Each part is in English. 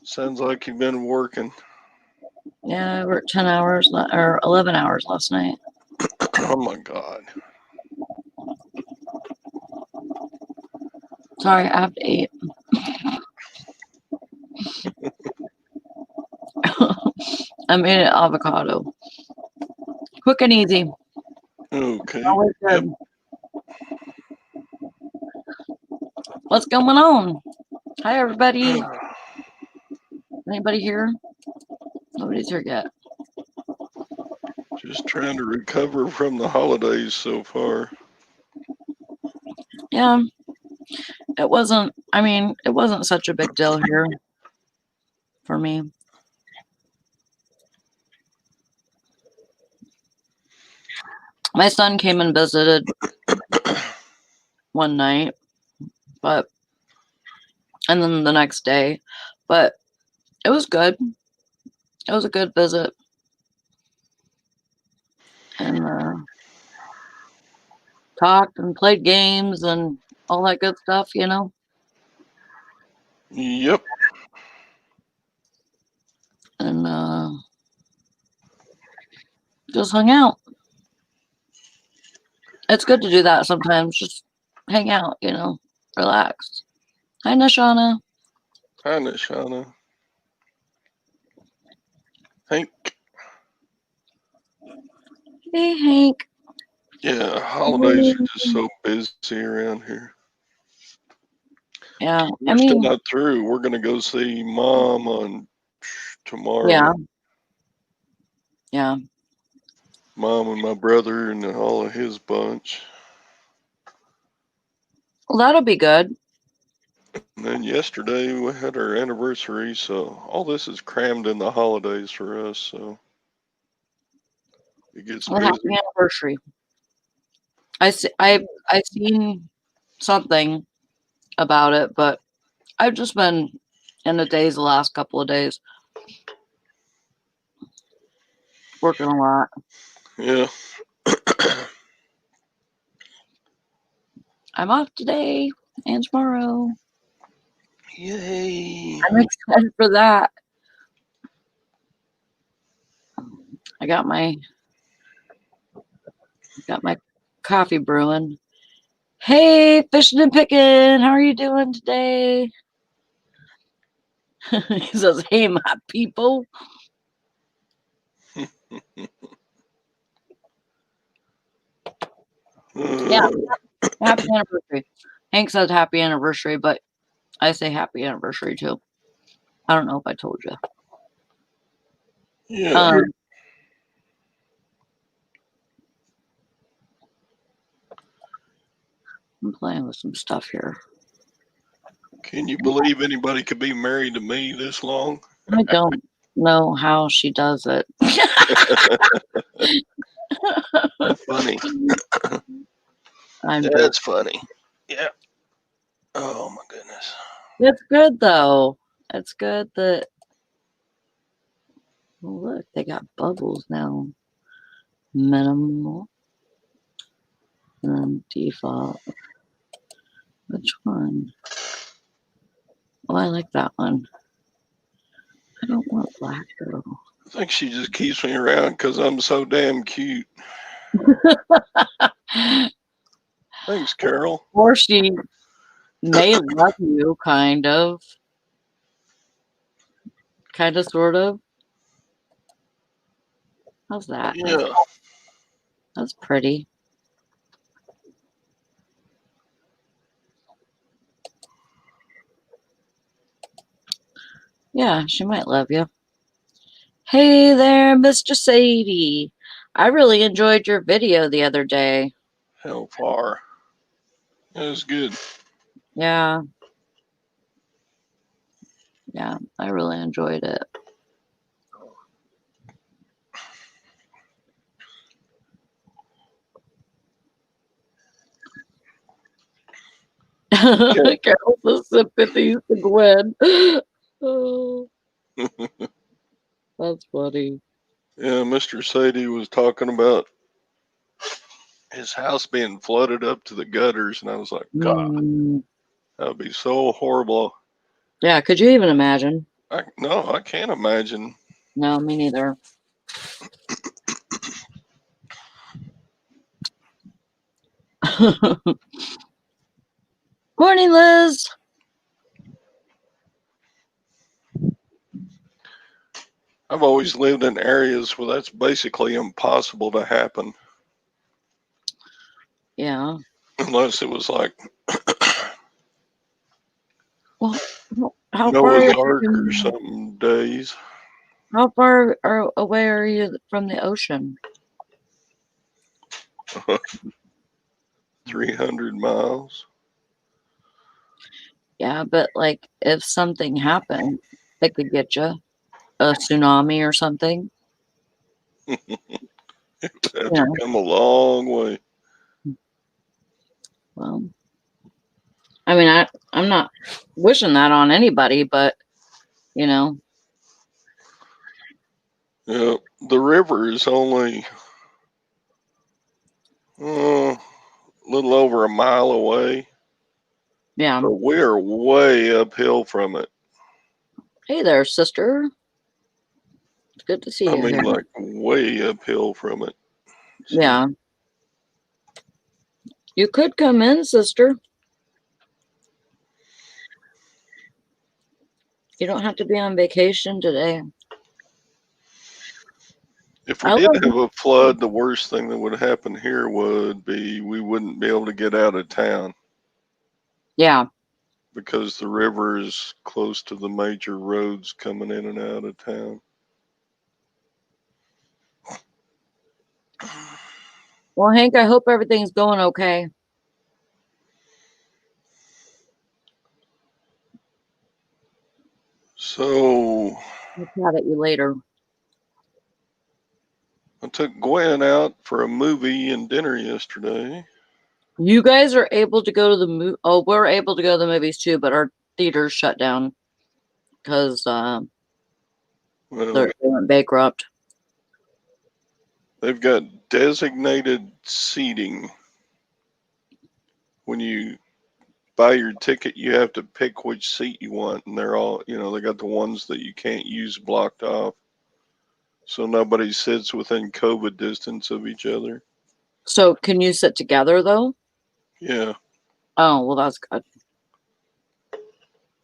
Sounds like you've been working. Yeah, I worked 10 hours or 11 hours last night. Oh my God. Sorry, I have to eat. I'm eating avocado. Quick and easy. Okay. Always Yep. good. What's going on? Hi, everybody. Anybody here? Nobody's here yet. Just trying to recover from the holidays so far. Yeah, it wasn't, I mean, it wasn't such a big deal here for me. My son came and visited one night, and then the next day, but it was good. It was a good visit. And talked and played games and all that good stuff, you know? Yep. And just hung out. It's good to do that sometimes. Just hang out, you know, relax. Hi, Nashana. Hi, Nishana. Hank. Hey, Hank. Yeah, holidays are just so busy around here. Yeah, We're still not through. We're gonna go see Mom on tomorrow. Yeah. Yeah. Mom and my brother and all of his bunch. Well, that'll be good. And then yesterday we had our anniversary, so all this is crammed in the holidays for us. So it gets Well, busy. happy anniversary. I seen something about it, but I've just been in the days the last couple of days. Working a lot. Yeah. I'm off today and tomorrow. Yay. I'm excited for that. I got my coffee brewing. Hey, fishing and picking. How are you doing today? He says, "Hey, my people." Yeah, happy anniversary. Hank says happy anniversary, but I say happy anniversary too. I don't know if I told you. Yeah. I'm playing with some stuff here. Can you believe anybody could be married to me this long? I don't know how she does it. That's funny. That's funny. Yeah. Oh my goodness. It's good though. It's good that. Oh, look, they got bubbles now. Minimal and then default. Which one? Oh, I like that one. I don't want black though. I think she just keeps me around because I'm so damn cute. Thanks, Carol. Or she may love you, kind of, sort of. How's that? Yeah. That's pretty. Yeah, she might love you. Hey there, Mr. Sadie. I really enjoyed your video the other day. How far? That was good. Yeah. Yeah, I really enjoyed it. Carol's the sympathies to Gwen. Oh, that's funny. Yeah, Mr. Sadie was talking about his house being flooded up to the gutters, and I was like, God, that would be so horrible. Yeah, could you even imagine? No, I can't imagine. No, me neither. Morning, Liz. I've always lived in areas where that's basically impossible to happen. Yeah. Unless it was like Well, how Noah's far? Ark or some days. How far away are you from the ocean? 300 miles. Yeah, but like if something happened, it could get you a tsunami or something. It would have to come a long way. Well, I mean, I'm not wishing that on anybody, but you know. Yeah, the river is only a little over a mile away. Yeah. But we're way uphill from it. Hey there, sister. It's good to see you. I mean, here. like way uphill from it. So, yeah. You could come in, sister. You don't have to be on vacation today. if we did have a flood, the worst thing that would happen here would be we wouldn't be able to get out of town. Yeah. Because the river is close to the major roads coming in and out of town. Well, Hank, I hope everything's going okay. So I'll chat at you later. I took Gwen out for a movie and dinner yesterday. You guys are able to go to the movie. Oh, we're able to go to the movies too, but our theaters shut down because they went bankrupt. They've got designated seating. When you buy your ticket, you have to pick which seat you want, and they're all, they got the ones that you can't use blocked off. So nobody sits within COVID distance of each other. So can you sit together though? Yeah. Oh, well, that's good.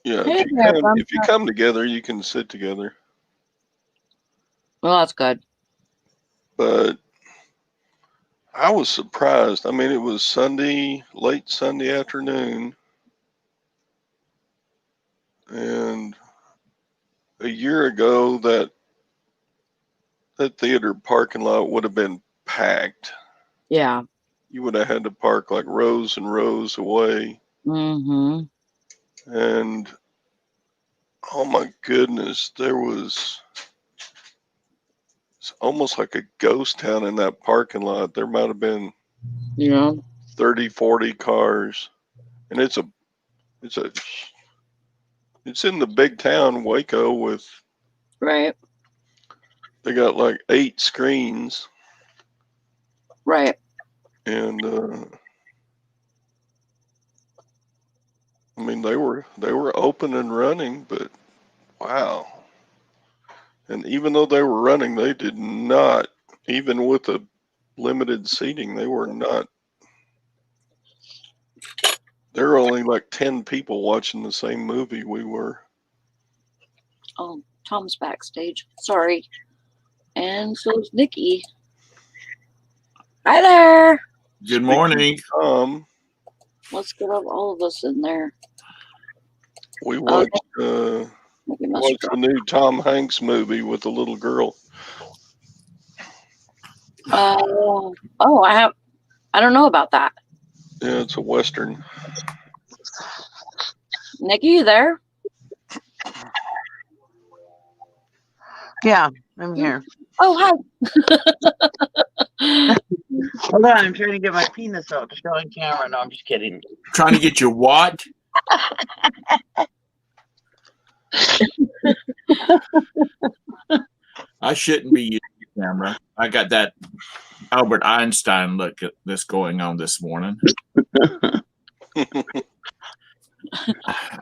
Yeah, Hey if you come together, you can sit together. Well, that's good. But I was surprised. I mean, it was Sunday, late Sunday afternoon, and a year ago that theater parking lot would have been packed. Yeah. You would have had to park like rows and rows away. Mm-hmm. And oh my goodness, it's almost like a ghost town in that parking lot. There might have been 30, 40 cars. And it's in the big town, Waco, with right. They got like 8 screens. Right. And I mean they were open and running, but wow. And even though they were running, they did not, even with the limited seating, there were only like 10 people watching the same movie we were. Oh, Tom's backstage. Sorry. And so is Nikki. Hi there. Good morning. Let's get all of us in there. We watched the new Tom Hanks movie with the little girl. I don't know about that. Yeah, it's a Western. Nikki, you there? Yeah, I'm here. Oh, hi. Hold on, I'm trying to get my penis out to show on camera. No, I'm just kidding. Trying to get your what? I shouldn't be using the camera. I got that Albert Einstein look at this going on this morning. I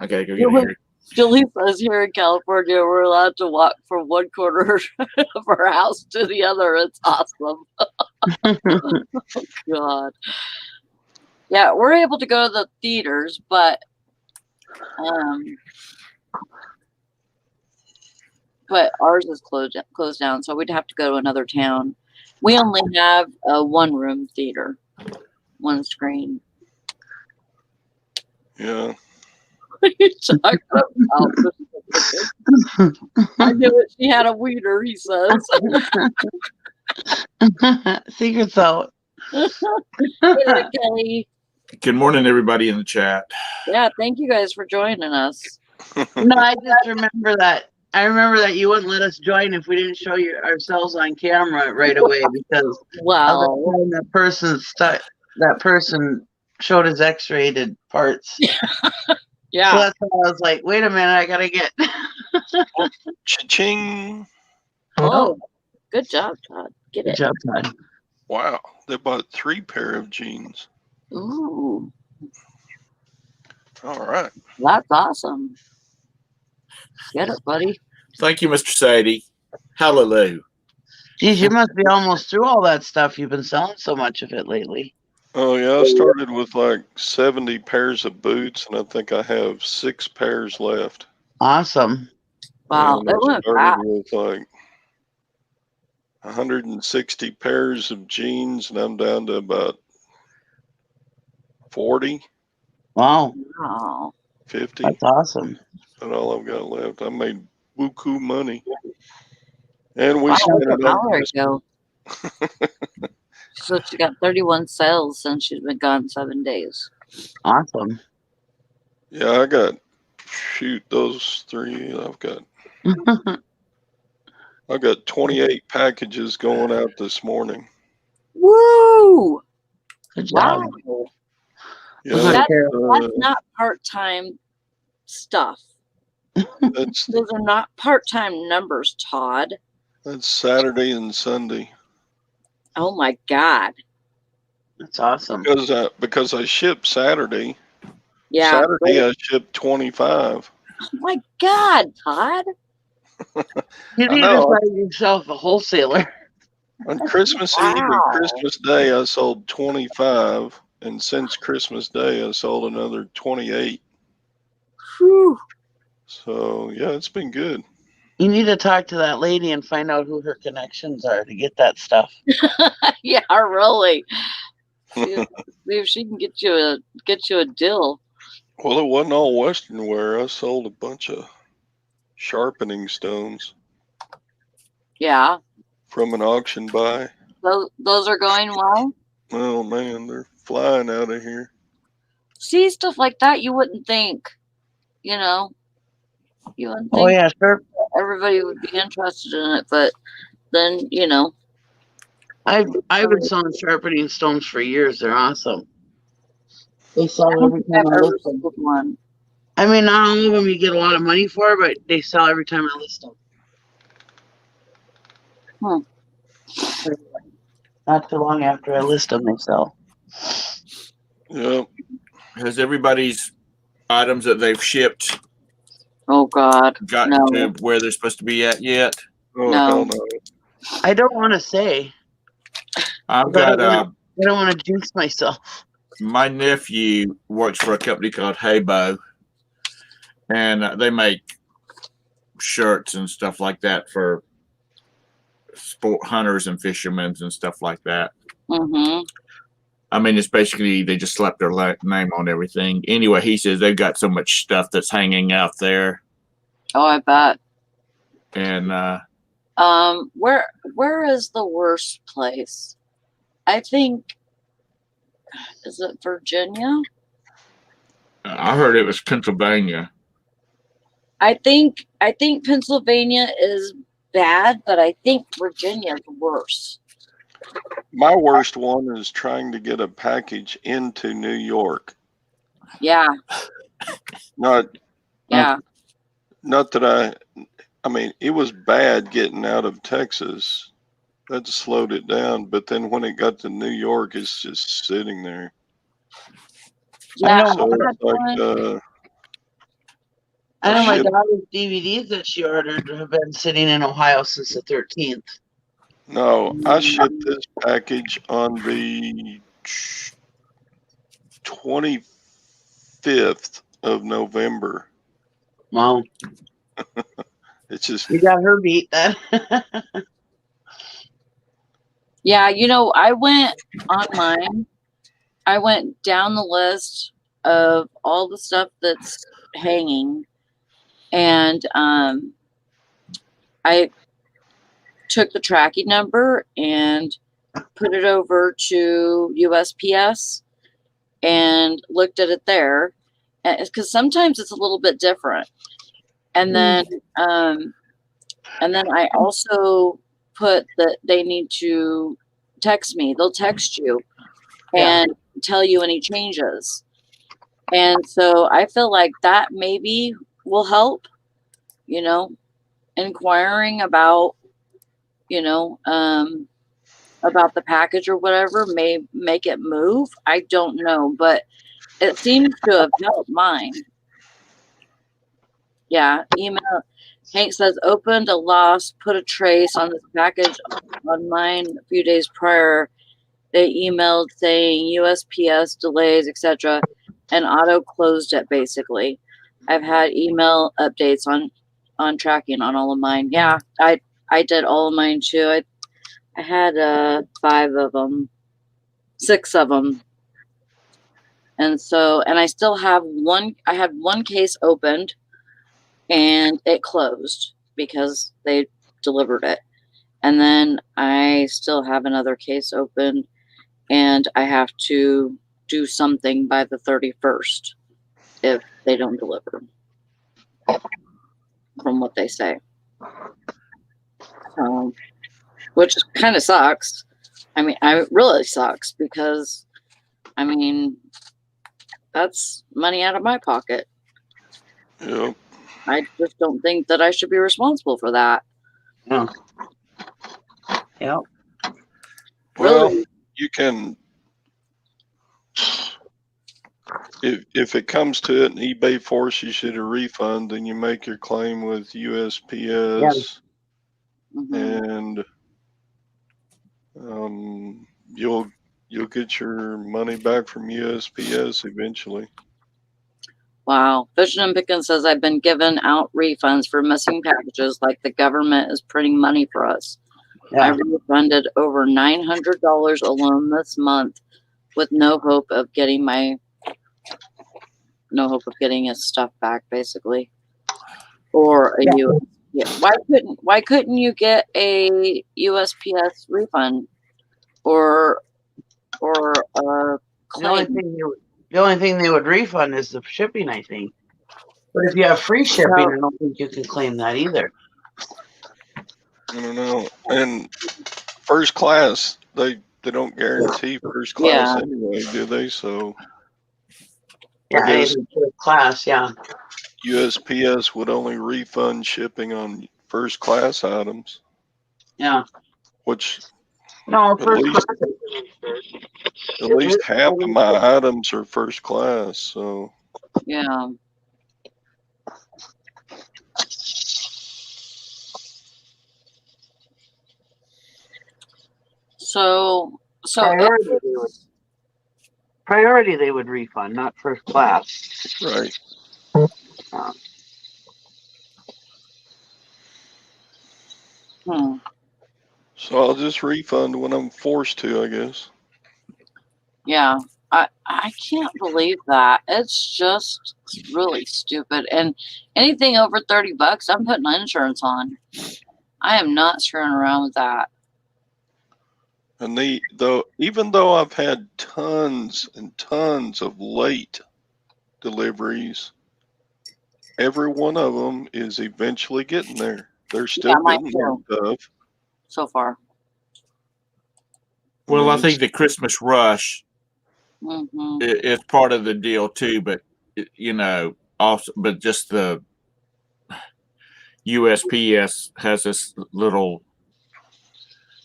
gotta go get a haircut. Julie says here in California, we're allowed to walk from one corner of our house to the other. It's awesome. God. Yeah, we're able to go to the theaters, but ours is closed down, so we'd have to go to another town. We only have a one-room theater, one screen. Yeah. What are you talking about? I knew it. She had a wiener, he says. Secret's out. Hey there, Kelly. Good morning, everybody in the chat. Yeah, thank you guys for joining us. No, I just remember that. I remember that you wouldn't let us join if we didn't show you ourselves on camera right away because Wow. of the time that person showed his X-rated parts. Yeah. So that's why I was like, wait a minute, I gotta get. Cha-ching. Oh, good job, Todd. Get Good it. job, Todd. Wow. They bought 3 pair of jeans. Ooh, All right. that's awesome. Get it, buddy. Thank you, Mr. Sadie. Hallelujah. Geez, you must be almost through all that stuff. You've been selling so much of it lately. Oh, yeah. I started with like 70 pairs of boots, and I think I have 6 pairs left. Awesome. Wow, And it I went started fast. with like 160 pairs of jeans, and I'm down to about 40, Wow, Wow. 50. that's awesome. That's all I've got left. I made buku money. And we Wow, spent look it at on Mallory Christmas. go. So she got 31 sales since she's been gone 7 days. Awesome. Yeah, I got, shoot, those 3 I've got 28 packages going out this morning. Woo! Good job. Wow. Yeah, That's not part-time stuff. that's Those are not part-time numbers, Todd. that's Saturday and Sunday. Oh my God. That's awesome. Because I ship Saturday. Yeah. Saturday I shipped 25. Oh my God, Todd. You need to find yourself a wholesaler. On Christmas Eve and Christmas Day, I sold 25, and since Christmas Day, I sold another 28. Whew. So yeah, it's been good. You need to talk to that lady and find out who her connections are to get that stuff. Yeah, really. See if she can get you a deal. Well, it wasn't all Western wear. I sold a bunch of sharpening stones. Yeah. From an auction buy. Those are going well? Oh man, they're flying out of here. See, stuff like that you wouldn't think, you wouldn't think Oh yeah, sure. everybody would be interested in it, but then, I've been selling sharpening stones for years. They're awesome. They sell every time I list them. One. I mean, not all of them you get a lot of money for, but they sell every time I list them. Not too long after I list them, they sell. Yep. Has everybody's items that they've shipped Oh God, gotten to where they're supposed to be at yet? Oh No. hell no. I don't want to say. I've got I don't want to jinx myself. my nephew works for a company called Haybo, and they make shirts and stuff like that for sport hunters and fishermen and stuff like that. Mm-hmm. I mean, it's basically they just slapped their name on everything. Anyway, he says they've got so much stuff that's hanging out there. Oh, I bet. And where is the worst place? I think, is it Virginia? I heard it was Pennsylvania. I think Pennsylvania is bad, but I think Virginia is worse. My worst one is trying to get a package into New York. Yeah. Not that I mean, it was bad getting out of Texas. That slowed it down. But then when it got to New York, it's just sitting there. Yeah. So it's like, I I know my shipped. daughter's DVDs that she ordered have been sitting in Ohio since the 13th. No, I shipped this package on the 25th of November. Wow. It's just, You got her beat then. Yeah, you know, I went online. I went down the list of all the stuff that's hanging, and I took the tracking number and put it over to USPS and looked at it there, because sometimes it's a little bit different. And then I also put that they need to text me. They'll text you and tell you any changes. And so I feel like that maybe will help, you know, inquiring about, you know, about the package or whatever may make it move. I don't know, but it seems to have helped mine. Yeah, email. Hank says, opened a loss, put a trace on this package on mine a few days prior. They emailed saying USPS delays, etc., and auto closed it basically. I've had email updates on tracking on all of mine. Yeah, I did all of mine too. I had 5 of them, 6 of them. And so, and I still have one. I had one case opened and it closed because they delivered it. And then I still have another case open and I have to do something by the 31st if they don't deliver, from what they say. Which kind of sucks. I mean, it really sucks because, I mean, that's money out of my pocket. yeah. I just don't think that I should be responsible for that. No. Yep. Well, Really? you can, if it comes to it and eBay forces you to refund, then you make your claim with USPS, and you'll get your money back from USPS eventually. Wow. Fishing and Pickin says, I've been given out refunds for missing packages like the government is printing money for us. Yeah. I refunded over $900 alone this month with no hope of getting his stuff back, basically. Or a US. Yeah. Why couldn't you get a USPS refund or a claim? The only thing they would refund is the shipping, I think. But if you have free shipping, I don't think you can claim that either. I don't know. And first class, they don't guarantee first class anyway, do they? So Yeah, I guess first class, yeah. USPS would only refund shipping on first class items. Yeah. Which No, at first least class. at least half of my items are first class. So Yeah. So priority they would refund, not first class. right. So I'll just refund when I'm forced to, I guess. Yeah. I can't believe that. It's just really stupid. And anything over $30, I'm putting insurance on. I am not screwing around with that. And even though I've had tons and tons of late deliveries, every one of them is eventually getting there. They're still getting their stuff. So far. Well, I think the Christmas rush is part of the deal too, but also, but just the USPS has this little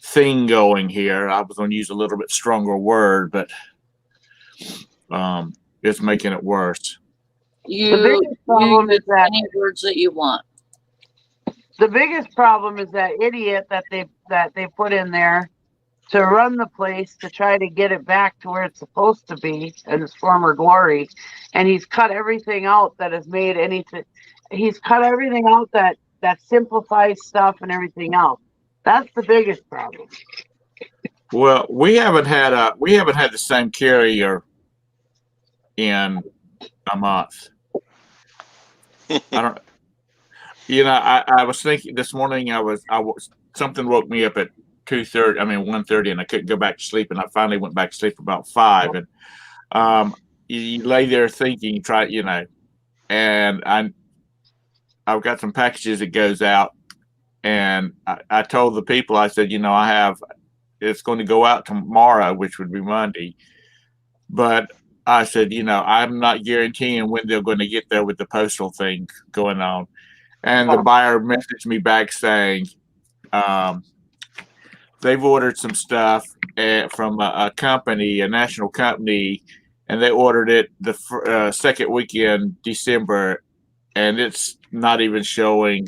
thing going here. I was going to use a little bit stronger word, but it's making it worse. You biggest problem use is that any words that you want. the biggest problem is that idiot that they put in there to run the place to try to get it back to where it's supposed to be in its former glory, and he's cut everything out that has made anything. He's cut everything out that simplifies stuff and everything else. That's the biggest problem. Well, we haven't had the same carrier in a month. I don't. I was thinking this morning. I was something woke me up at 2:30. I mean 1:30, and I couldn't go back to sleep. And I finally went back to sleep about 5. And you lay there thinking, and I've got some packages that goes out, and I told the people, I said, it's going to go out tomorrow, which would be Monday, but I said, I'm not guaranteeing when they're going to get there with the postal thing going on. And the buyer messaged me back saying they've ordered some stuff from a company, a national company, and they ordered it the second weekend December, and it's not even showing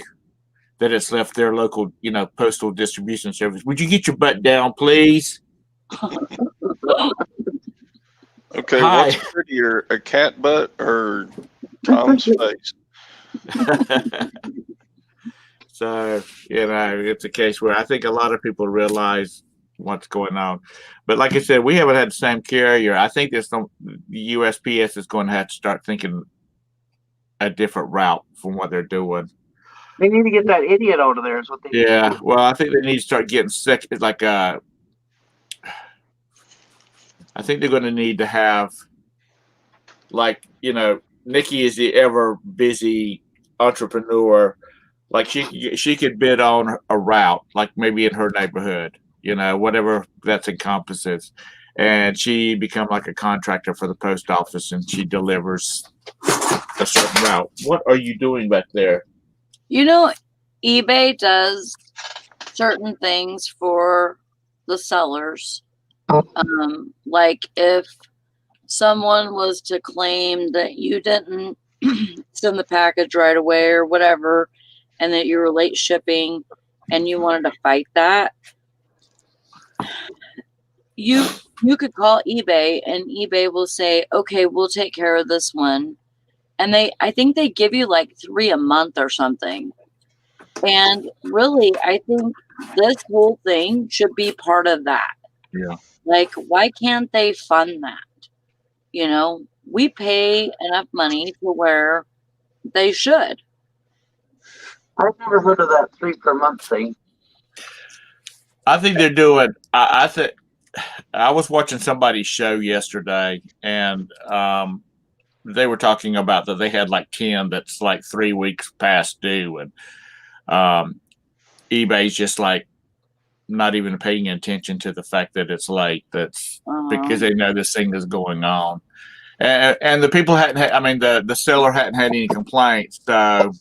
that it's left their local, postal distribution service. Would you get your butt down, please? Okay, Hi. what's prettier, a cat butt or Tom's face? So, it's a case where I think a lot of people realize what's going on. But like I said, we haven't had the same carrier. I think the USPS is going to have to start thinking a different route from what they're doing. They need to get that idiot out of there. Is what they need to do. Well, I think they need to start getting sick. It's like I think they're going to need to have, Nikki is the ever busy entrepreneur. Like she could bid on a route, like maybe in her neighborhood, whatever that encompasses, and she become like a contractor for the post office, and she delivers a certain route. What are you doing back there? eBay does certain things for the sellers. Like if someone was to claim that you didn't send the package right away or whatever, and that you were late shipping and you wanted to fight that, you could call eBay and eBay will say, okay, we'll take care of this one. And I think they give you like 3 a month or something. And really, I think this whole thing should be part of that. Yeah. Like, why can't they fund that? We pay enough money to where they should. I've never heard of that 3 per month thing. I think they're doing. I think I was watching somebody's show yesterday, and they were talking about that they had like 10 that's like 3 weeks past due, and eBay's just like not even paying attention to the fact that it's late. That's because they know this thing is going on, and the people hadn't. I mean, the seller hadn't had any complaints, so.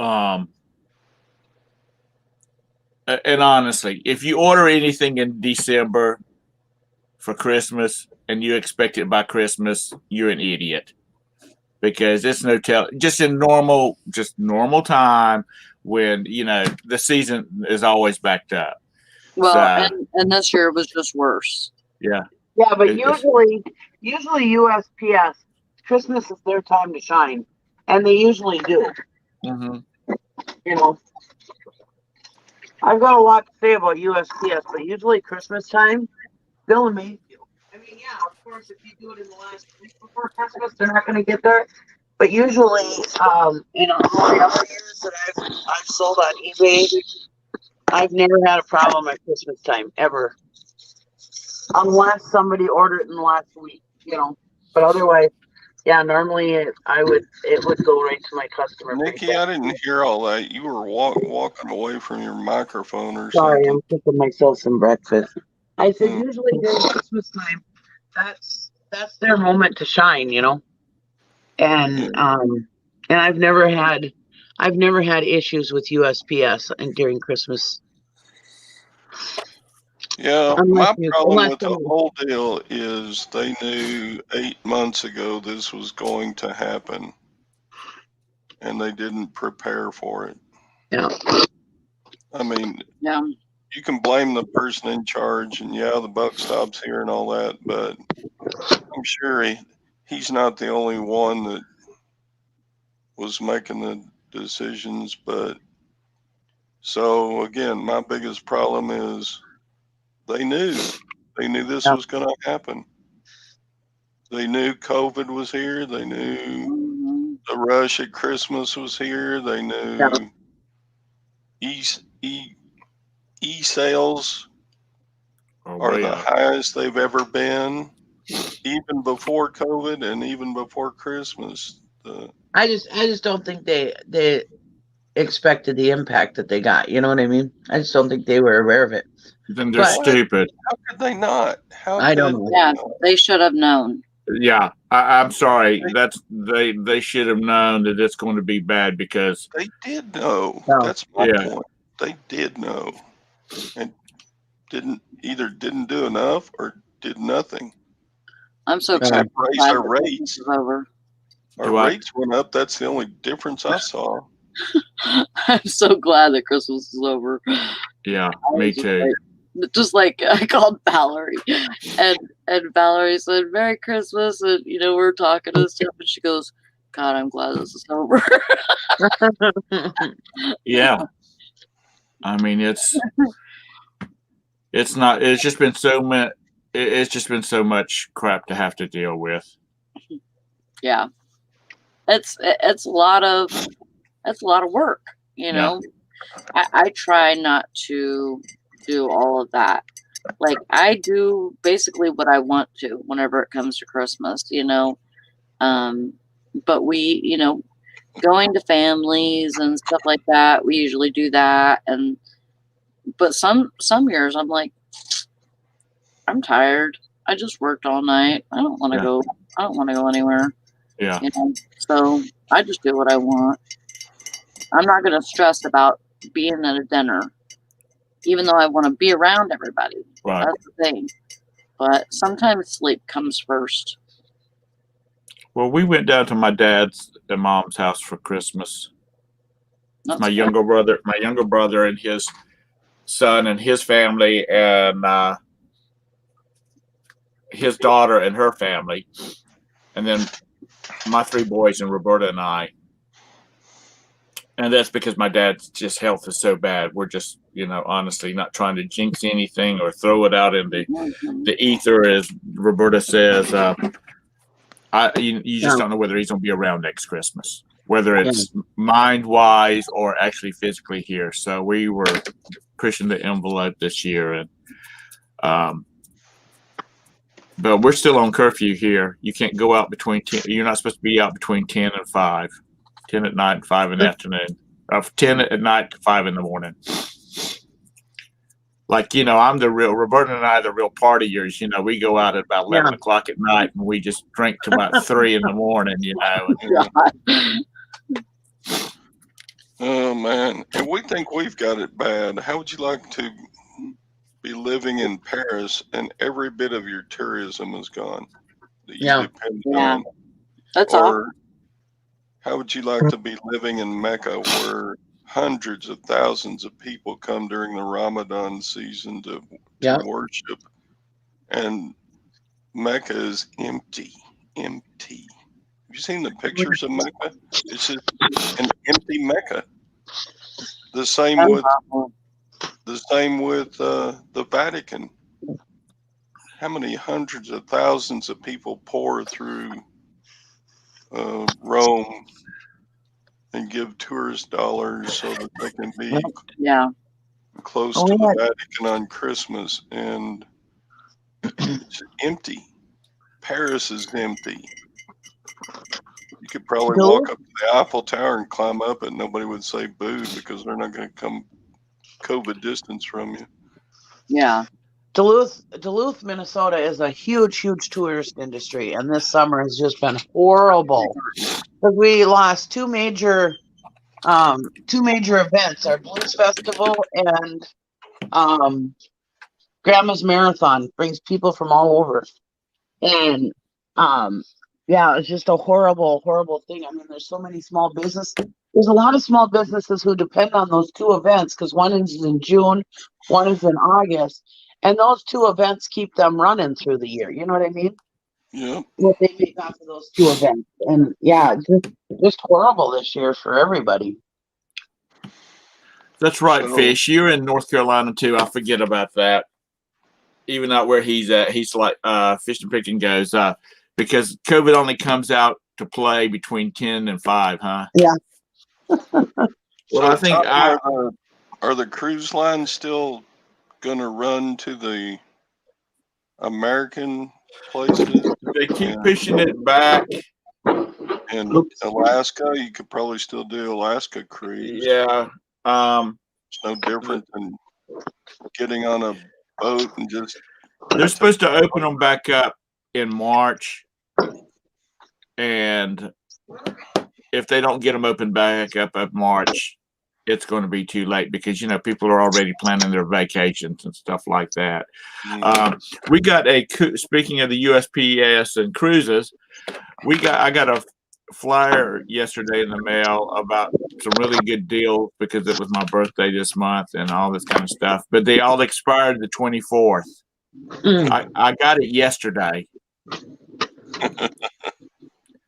And honestly, if you order anything in December for Christmas and you expect it by Christmas, you're an idiot, because it's no tell. Just in normal time when the season is always backed up. Well, and this year was just worse. Yeah. Yeah, but usually USPS, Christmas is their time to shine, and they usually do. Mm-hmm. I've got a lot to say about USPS, but usually Christmas time, they'll amaze you. I mean, yeah, of course, if you do it in the last week before Christmas, they're not going to get there. But usually, all the other years that I've sold on eBay, I've never had a problem at Christmas time ever, unless somebody ordered it in the last week. But otherwise, yeah, normally it would go right to my customer. Nikki, I didn't hear all that. You were walking away from your microphone or Sorry, something. I'm cooking myself some breakfast. I said usually during Christmas time, that's their moment to shine, And I've never had issues with USPS and during Christmas. Yeah, Unless my you, problem unless with the someone, whole deal is they knew 8 months ago this was going to happen, and they didn't prepare for it. yeah. I mean, Yeah. you can blame the person in charge, and yeah, the buck stops here and all that, but I'm sure he's not the only one that was making the decisions. But so again, my biggest problem is they knew this Yeah. was going to happen. They knew COVID was here. They knew Mhm. the rush at Christmas was here. They knew e e e sales Oh, are way the up. highest they've ever been, even before COVID and even before Christmas. I just don't think they expected the impact that they got. You know what I mean? I just don't think they were aware of it. Then they're But What? stupid. How could they not? How I don't could know. they Yeah, not? they should have known. Yeah, I'm sorry. That's they should have known that it's going to be bad because They did know. No. That's my yeah, point. They did know, and didn't do enough or did nothing I'm so except raise glad our that Christmas rates. is over. Our do I? rates went up. That's the only difference I saw. I'm so glad that Christmas is over. Yeah, I me was too. just like I called Valerie, and Valerie said Merry Christmas, and we're talking and stuff, and she goes, God, I'm glad this is over. Yeah, I mean it's not. It's just been so much. It's just been so much crap to have to deal with. Yeah, it's a lot of work. Yeah. I try not to do all of that. Like I do basically what I want to whenever it comes to Christmas, but we, going to families and stuff like that, we usually do that. But some years I'm like, I'm tired. I just worked all night. I don't want to Yeah. go. I don't want to go anywhere. Yeah. So I just do what I want. I'm not going to stress about being at a dinner, even though I want to be around everybody. Right. That's the thing. But sometimes sleep comes first. Well, we went down to my dad's and mom's house for Christmas. That's My good. younger brother and his son and his family and his daughter and her family, and then my three boys and Roberta and I. And that's because my dad's just health is so bad. We're just, honestly not trying to jinx anything or throw it out in the ether, as Roberta says. You just don't know whether he's going to be around next Christmas, whether it's mind wise or actually physically here. So we were pushing the envelope this year, and but we're still on curfew here. You can't go out between 10. You're not supposed to be out between 10 and 5, 10 at night and 5 in the afternoon, 10 at night to 5 in the morning. Like, Roberta and I are the real partiers. We go out at about 11 o'clock at night and we just drink to about 3 in the morning, Oh man, and we think we've got it bad. How would you like to be living in Paris and every bit of your tourism is gone that you depend on? That's all. Or how would you like to be living in Mecca where hundreds of thousands of people come during the Ramadan season to worship, and Mecca is empty. Have you seen the pictures of Mecca? It's just an empty Mecca. The same with the Vatican. How many hundreds of thousands of people pour through Rome and give tourist dollars so that they can be close to the Vatican on Christmas, and it's empty. Paris is empty. You could probably walk up to the Eiffel Tower and climb up it. Nobody would say boo because they're not going to come COVID distance from you. Yeah. Duluth, Minnesota is a huge tourist industry, and this summer has just been horrible because we lost two major events: our Blues Festival and Grandma's Marathon brings people from all over. And yeah, it's just a horrible, horrible thing. I mean, there's so many small business. There's a lot of small businesses who depend on those two events because one is in June, one is in August. And those two events keep them running through the year. You know what I mean? Yep. What they make off of those two events. And yeah, just horrible this year for everybody. That's right, So- Fish. You're in North Carolina too. I forget about that. Even out where he's at, he's like Fish and Picking goes because COVID only comes out to play between 10 and 5, huh? Yeah. Well, I think are the cruise lines still going to run to the American places? they keep pushing it back. In Alaska, you could probably still do Alaska cruise. Yeah. It's no different than getting on a boat and just. They're supposed to open them back up in March. And if they don't get them open back up in March, it's going to be too late because, you know, people are already planning their vacations and stuff like that. We got speaking of the USPS and cruises, I got a flyer yesterday in the mail about some really good deals because it was my birthday this month and all this kind of stuff, but they all expired the 24th. I got it yesterday.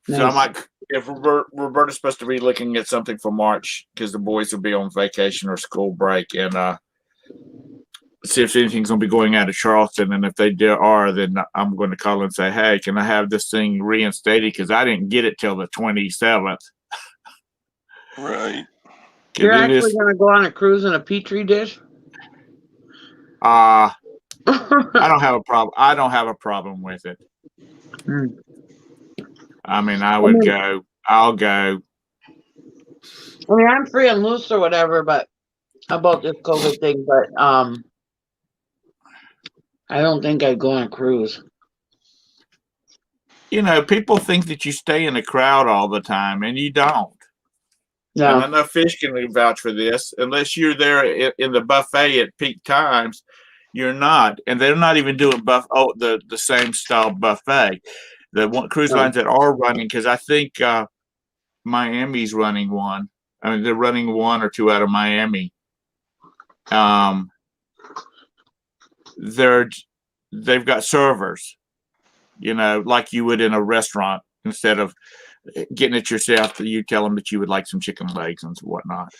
So I'm like, if Roberta's supposed to be looking at something for March because the boys will be on vacation or school break, and see if anything's going to be going out of Charleston. And if they are, then I'm going to call and say, hey, can I have this thing reinstated? Because I didn't get it till the 27th. Right. You're actually going to go on a cruise in a Petri dish? I don't have a problem. I don't have a problem with it. I mean, go. I'll go. I mean, I'm free and loose or whatever, but about this COVID thing, but I don't think I'd go on a cruise. You know, people think that you stay in a crowd all the time, and you don't. No. And I know Fish can vouch for this. Unless you're there in the buffet at peak times, you're not. And they're not even doing the same style buffet. The cruise lines that are running, because I think Miami's running one. I mean, they're running one or two out of Miami. They've got servers, you know, like you would in a restaurant. Instead of getting it yourself, you tell them that you would like some chicken legs and whatnot.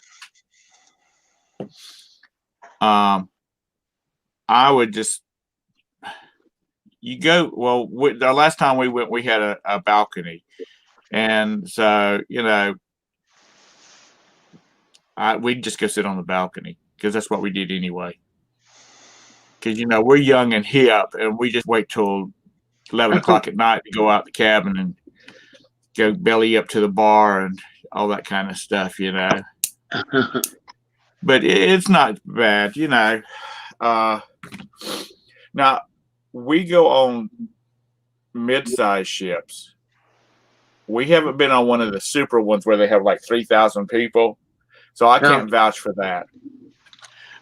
I would just the last time we went, we had a balcony, and so, you know, we'd just go sit on the balcony because that's what we did anyway. Because, you know, we're young and hip, and we just wait till 11 o'clock at night to go out the cabin and go belly up to the bar and all that kind of stuff, you know. But it's not bad, you know. Now, we go on mid-sized ships. We haven't been on one of the super ones where they have like 3,000 people. So I can't vouch for that.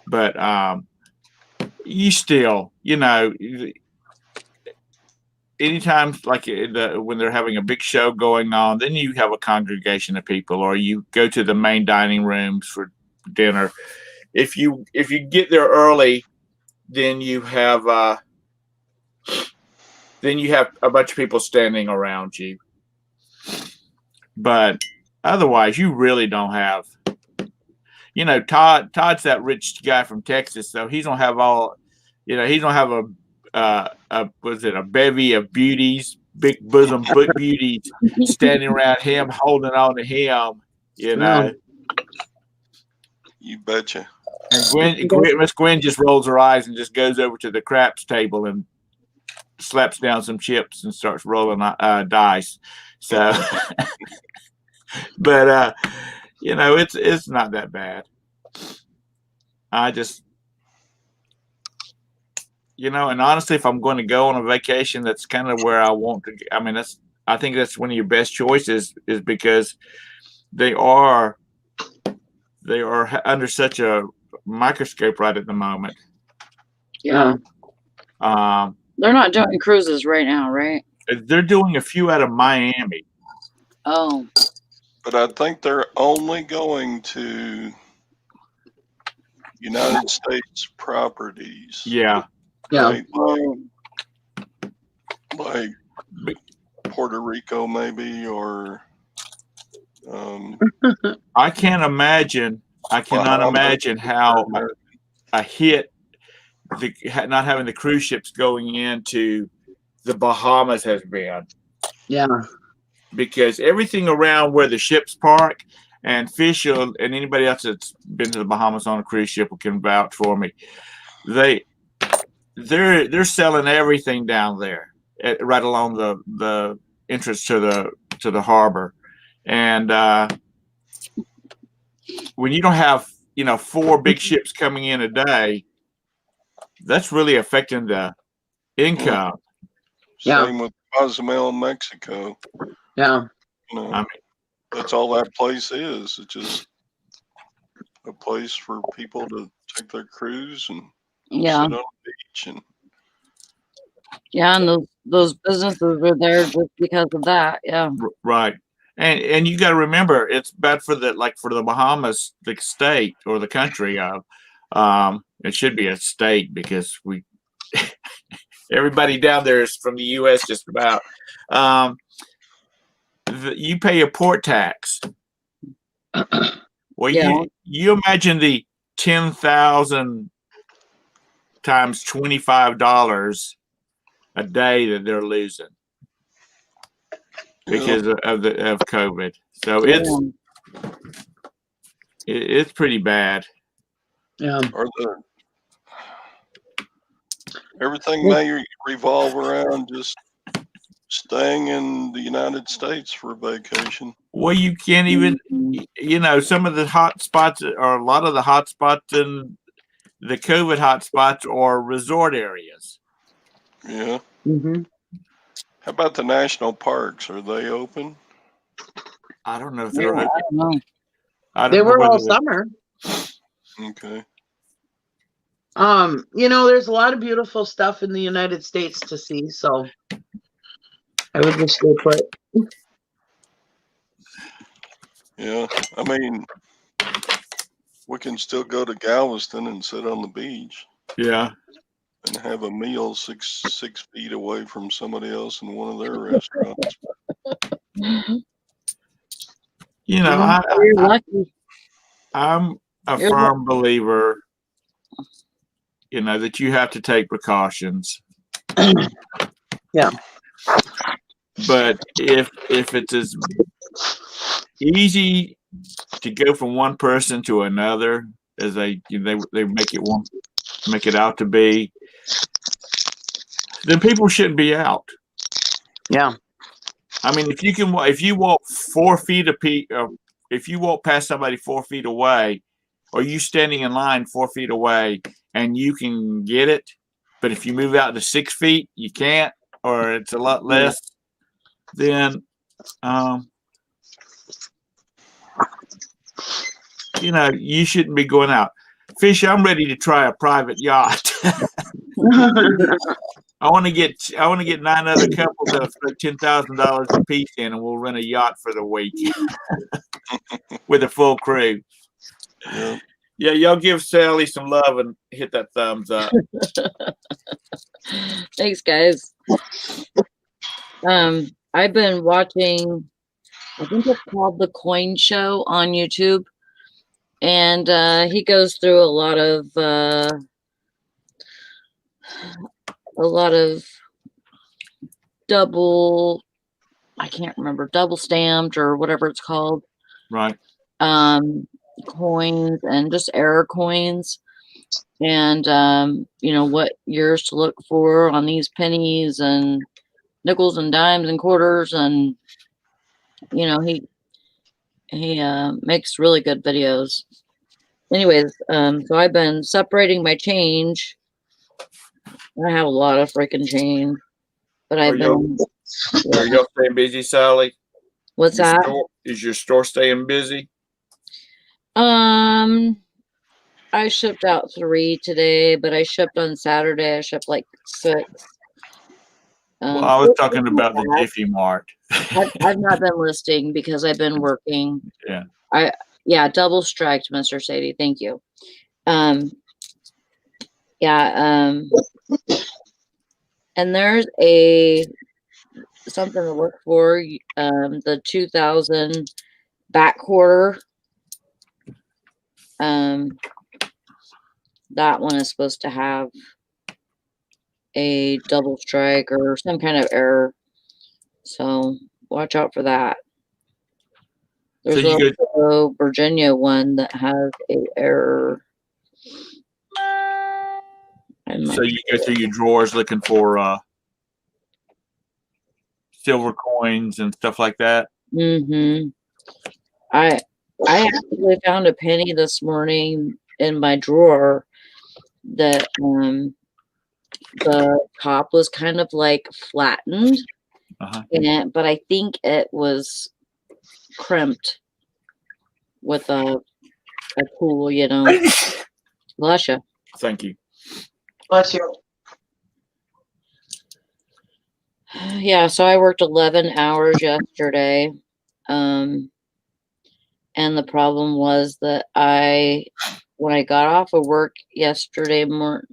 But you still, you know, anytime like when they're having a big show going on, then you have a congregation of people, or you go to the main dining rooms for dinner. If you get there early, then you have a bunch of people standing around you. But otherwise, you really don't have. You know, Todd's that rich guy from Texas, so he's gonna have all. You know, he's gonna have a bevy of beauties, big bosom beauties, standing around him, holding on to him. You know. You betcha. And Miss Gwen just rolls her eyes and just goes over to the craps table and slaps down some chips and starts rolling dice. So, but you know, it's not that bad. I just, you know, and honestly, if I'm going to go on a vacation, that's kind of where I want to. I mean, I think that's one of your best choices, is because they are under such a microscope right at the moment. Yeah. They're not doing cruises right now, right? They're doing a few out of Miami. Oh, But I think they're only going to United States properties. Yeah. Yeah. Right? oh, Like Puerto Rico, maybe, or I can't imagine. I cannot Bahamas. imagine how a hit not having the cruise ships going into the Bahamas has been, Yeah. because everything around where the ships park, and Fish and anybody else that's been to the Bahamas on a cruise ship can vouch for me. They're selling everything down there right along the entrance to the harbor, and when you don't have 4 big ships coming in a day, that's really affecting the income. Yeah. Same with Cozumel, Mexico. Yeah. You know, I mean, that's all that place is. It's just a place for people to take their cruise and yeah, sit on the beach. And yeah, and those businesses were there just because of that. Yeah, right. And you got to remember, it's bad for the Bahamas, the state or the country of. It should be a state, because everybody down there is from the U.S. just about. You pay a port tax. Well, yeah, you imagine the 10,000 times $25 a day that they're losing because of COVID. So it's pretty bad. Yeah. or everything may revolve around just staying in the United States for vacation. Well, you can't even, some of the hot spots, or a lot of the hot spots in the COVID hot spots, are resort areas. Yeah. Mm-hmm. How about the national parks? Are they open? I don't know if yeah, they're I open. don't know. I don't They know were whether all summer. Okay. There's a lot of beautiful stuff in the United States to see, so I would just stay put. Yeah. I mean, we can still go to Galveston and sit on the beach Yeah. and have a meal six feet away from somebody else in one of their restaurants. You're lucky. I'm a You're firm believer, that you have to take precautions. Yeah. But if it's as easy to go from one person to another as they make it out to be, then people shouldn't be out. Yeah. I mean, if you walk 4 feet if you walk past somebody 4 feet away, or you standing in line 4 feet away, and you can get it, but if you move out to 6 feet, you can't, or it's a lot less, then you shouldn't be going out. Fish, I'm ready to try a private yacht. I want to get 9 other couples that'll throw $10,000 a piece in, and we'll rent a yacht for the week with a full crew. Yeah. Yeah, y'all give Sally some love and hit that thumbs up. Thanks, guys. I've been watching, I think it's called The Coin Show on YouTube, and he goes through a lot of double stamped or whatever it's called. Right. Coins and just error coins, and what years to look for on these pennies and nickels and dimes and quarters, and he makes really good videos. Anyways, so I've been separating my change. I have a lot of freaking change, but I've been. Are y'all staying busy, Sally? What's that? Is your store staying busy? I shipped out 3 today, but I shipped on Saturday. I shipped like 6. Well, I was talking It's not about the bad. Jiffy Mart. I've not been listing because I've been working. Yeah. Double striked, Mr. Sadie. Thank you. Yeah, and there's something to look for. The 2000 back quarter. That one is supposed to have a double strike or some kind of error. So watch out for that. There's So you also Virginia one that has a error. So you go through your drawers looking for silver coins and stuff like that. Mm-hmm. I actually found a penny this morning in my drawer that the top was kind of like flattened, but I think it was crimped with a tool, you know. Bless you. Thank you. Bless you. Yeah, so I worked 11 hours yesterday. And the problem was that when I got off of work yesterday morning,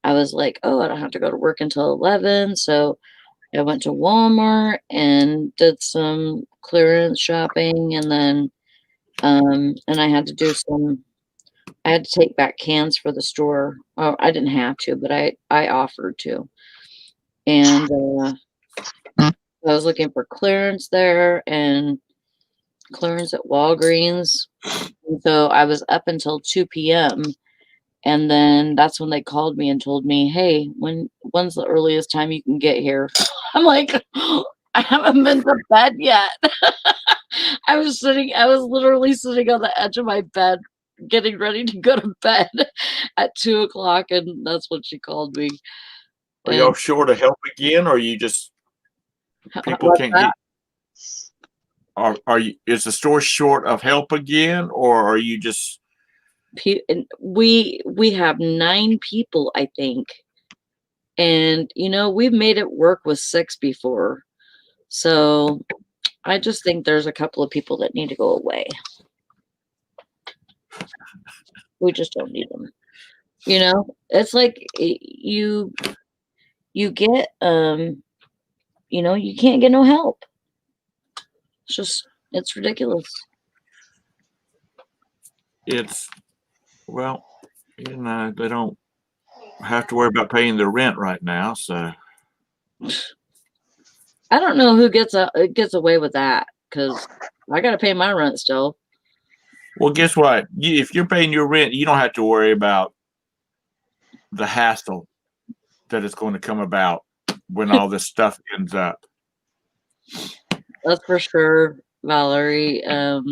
I was like, oh, I don't have to go to work until 11. So I went to Walmart and did some clearance shopping, and then and I had to take back cans for the store. Oh, I didn't have to, but I offered to. And I was looking for clearance there and clearance at Walgreens. And so I was up until 2 p.m. And then that's when they called me and told me, hey, when's the earliest time you can get here? I'm like, I haven't been to bed yet. I was literally sitting on the edge of my bed, getting ready to go to bed at 2 o'clock, and that's when she called me. Are y'all short of help again, or you just people can't get? Are you? Is the store short of help again, or are you just? We have 9 people, I think, and we've made it work with 6 before, so I just think there's a couple of people that need to go away. We just don't need them. It's like you get you can't get no help. It's ridiculous. Well, they don't have to worry about paying their rent right now, so I don't know who gets away with that, because I got to pay my rent still. Well, guess what? If you're paying your rent, you don't have to worry about the hassle that is going to come about when all this stuff ends up. That's for sure, Valerie.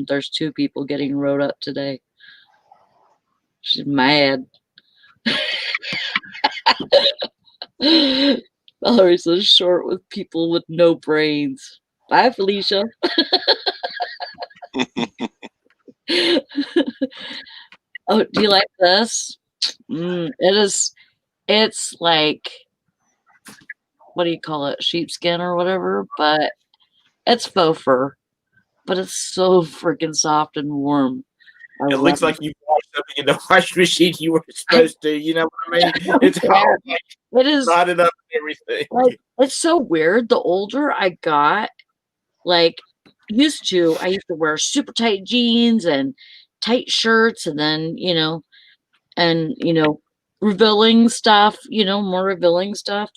There's 2 people getting wrote up today. She's mad. Valerie's so short with people with no brains. Bye, Felicia. Oh, do you like this? It's like, what do you call it? Sheepskin or whatever, but it's faux fur. But it's so freaking soft and warm. It looks like you washed something in the washing machine you were supposed to. You know what I mean? It's all it is knotted up and everything. Like, it's so weird. The older I got, like, I used to wear super tight jeans and tight shirts, and then revealing stuff, more revealing stuff.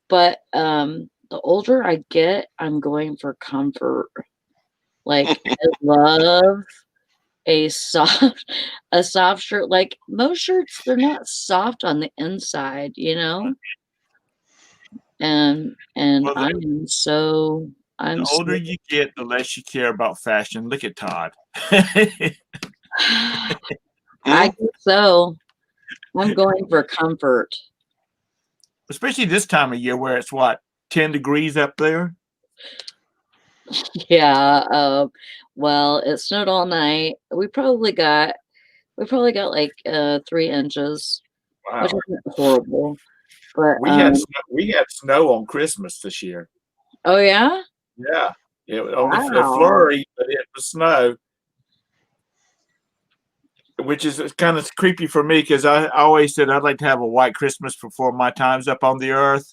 But the older I get, I'm going for comfort. Like, I love a soft shirt. Like, most shirts, they're not soft on the inside, and Well, I'm the older you get, the less you care about fashion. Look at Todd. I guess so. I'm going for comfort. Especially this time of year where it's 10 degrees up there. Yeah. Well, it snowed all night. We probably got We probably got like 3 inches, which Wow. isn't horrible. But We had snow on Christmas this year. oh yeah, Yeah. Only a wow. flurry, but it was snow. Which is kind of creepy for me because I always said I'd like to have a white Christmas before my time's up on the earth.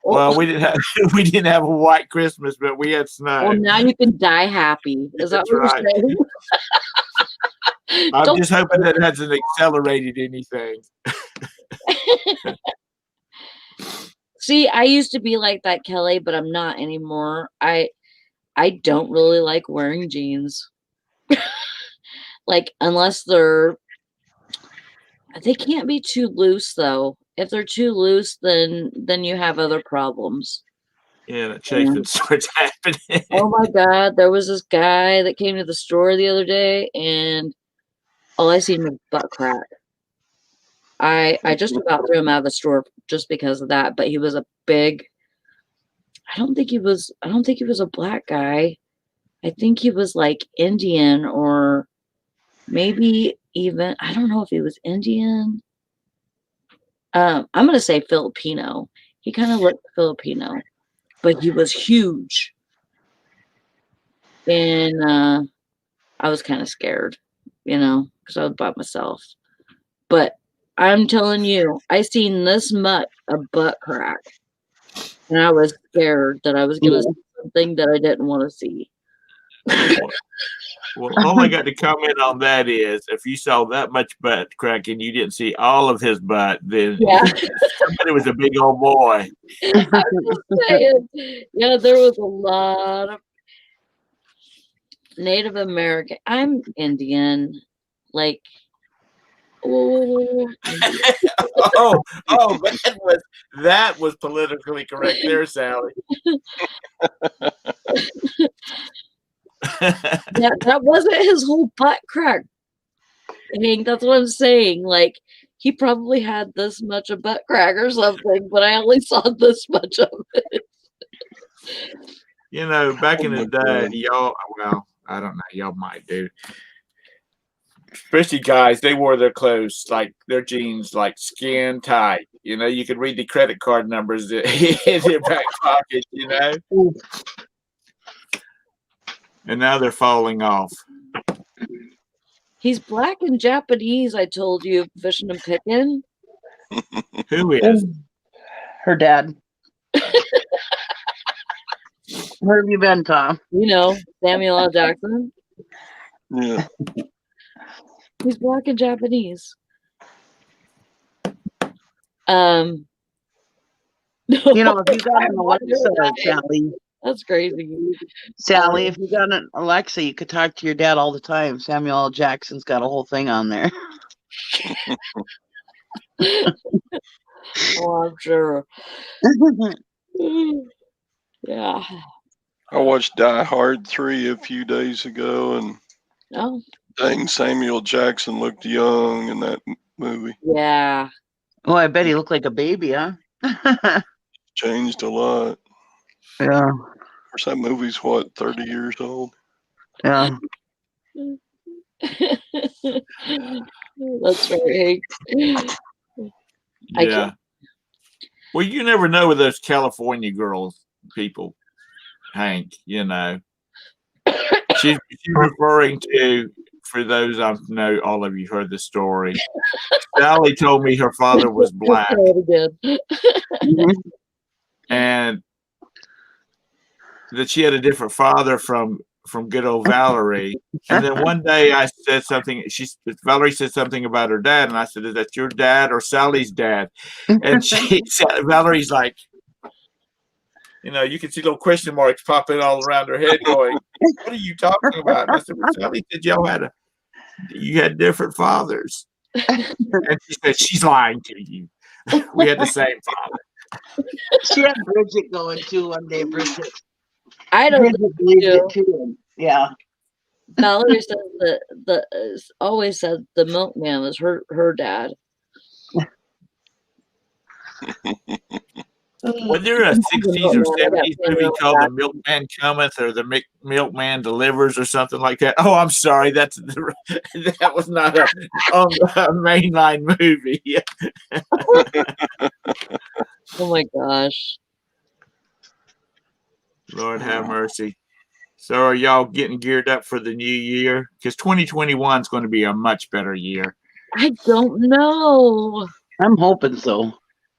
Well, we didn't have we didn't have a white Christmas, but we had snow. Well, now you can die happy. Is that That's what right. you're saying? I'm Don't- just hoping that hasn't accelerated anything. See, I used to be like that, Kelly, but I'm not anymore. I don't really like wearing jeans. Like unless they can't be too loose though. If they're too loose, then you have other problems. Yeah, that chafing starts happening. Oh my God, there was this guy that came to the store the other day, and all I seen was butt crack. I just about threw him out of the store just because of that. But he was a big. I don't think he was a black guy. I think he was like Indian or maybe even I don't know if he was Indian. I'm gonna say Filipino. He kind of looked Filipino, but he was huge, and I was kind of scared, because I was by myself. But I'm telling you, I seen this much of butt crack, and I was scared that I was gonna see something that I didn't want to see. Well, all I got to comment on that is if you saw that much butt crack and you didn't see all of his butt, then Yeah. somebody was a big old boy. I'm just saying. Yeah, there was a lot of Native American. I'm Indian, like. Oh, That was politically correct there, Sally. that wasn't his whole butt crack. Hank, that's what I'm saying. Like he probably had this much of butt crack or something, but I only saw this much of it. Back in the day, y'all, well, I don't know, y'all might do. Especially guys, they wore their clothes like their jeans like skin tight. You could read the credit card numbers in their back pocket, And now they're falling off. He's black and Japanese, I told you, fishing and picking. Who is? Her dad. Where have you been, Tom? Samuel L. Jackson. Yeah. He's black and Japanese. If you got an Alexa, Sally. That's crazy. Sally, if you got an Alexa, you could talk to your dad all the time. Samuel L. Jackson's got a whole thing on there. Oh, I'm sure. Yeah. I watched Die Hard 3 a few days ago, and dang, Samuel Jackson looked young in that movie. Yeah. Well, I bet he looked like a baby, huh? Changed a lot. Yeah. Of course, that movie's 30 years old? Yeah. That's right. Yeah. Well, you never know with those California people, Hank, She's referring to, for those I know, all of you heard the story. Sally told me her father was black. And that she had a different father from good old Valerie. And then one day I said something, Valerie said something about her dad, and I said, is that your dad or Sally's dad? And Valerie's like, you can see little question marks popping all around her head going, what are you talking about? And I said, well, Sally said you had different fathers. And she said, she's lying to you. We had the same father. She had Bridget going too one day, Bridget. I don't believe it too. Yeah. Valerie says always said the milkman was her dad. Was there a 60s or 70s movie called The Milkman Cometh or The Milkman Delivers or something like that? Oh, I'm sorry. That was not a mainline movie. Oh my gosh. Lord have mercy. So are y'all getting geared up for the new year? Because 2021 is going to be a much better year. I don't know. I'm hoping so.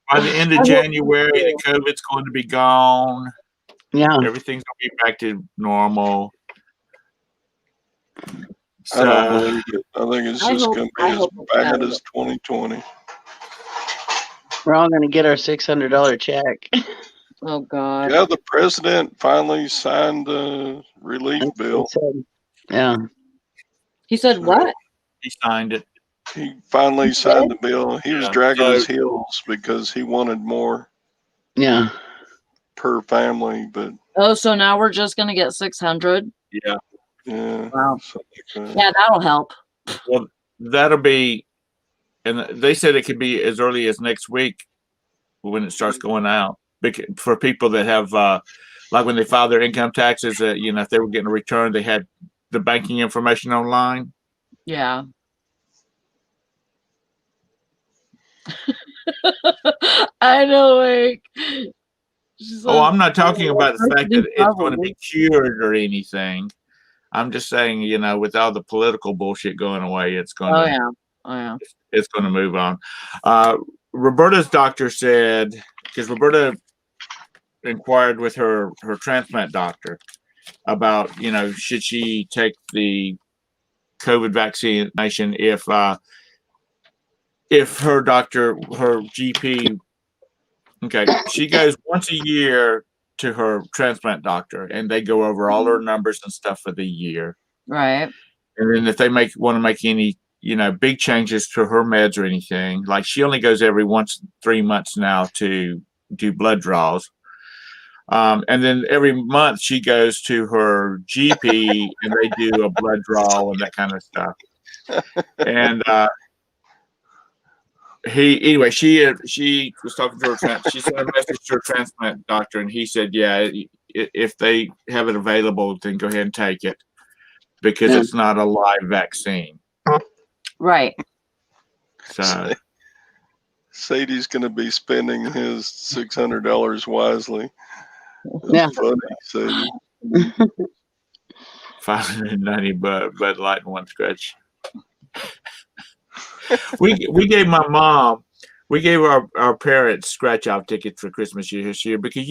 By the end of January, the COVID's going to be gone. Yeah. Everything's going to be back to normal. I don't believe it. I think it's just going to be as bad as 2020. We're all going to get our $600 check. Oh God. Yeah, the president finally signed the relief bill. Yeah. He said what? He signed it. He finally signed the bill. He was dragging his heels because he wanted more. Yeah. Per family, but oh, so now we're just gonna get 600. Yeah. Wow. Like yeah, that'll help. Well, that'll be, and they said it could be as early as next week when it starts going out. For people that have, like when they file their income taxes, if they were getting a return, they had the banking information online. Yeah. I know, like. I'm not talking about the fact that it's going to be cured or anything. I'm just saying, with all the political bullshit going away, it's going to it's going to move on. Roberta's doctor said, because Roberta inquired with her transplant doctor about, should she take the COVID vaccination if her doctor, her GP, okay, she goes once a year to her transplant doctor and they go over all her numbers and stuff for the year. Right. And then if they want to make any, big changes to her meds or anything, like she only goes every 3 months now to do blood draws. And then every month she goes to her GP and they do a blood draw and that kind of stuff. And she was talking to her. She sent a message to her transplant doctor, and he said, "Yeah, if they have it available, then go ahead and take it because it's not a live vaccine." Right. So Sadie's going to be spending his $600 wisely. That's funny, Sadie. 590 Bud Light and one scratch. we gave my mom, we gave our parents scratch off tickets for Christmas this year because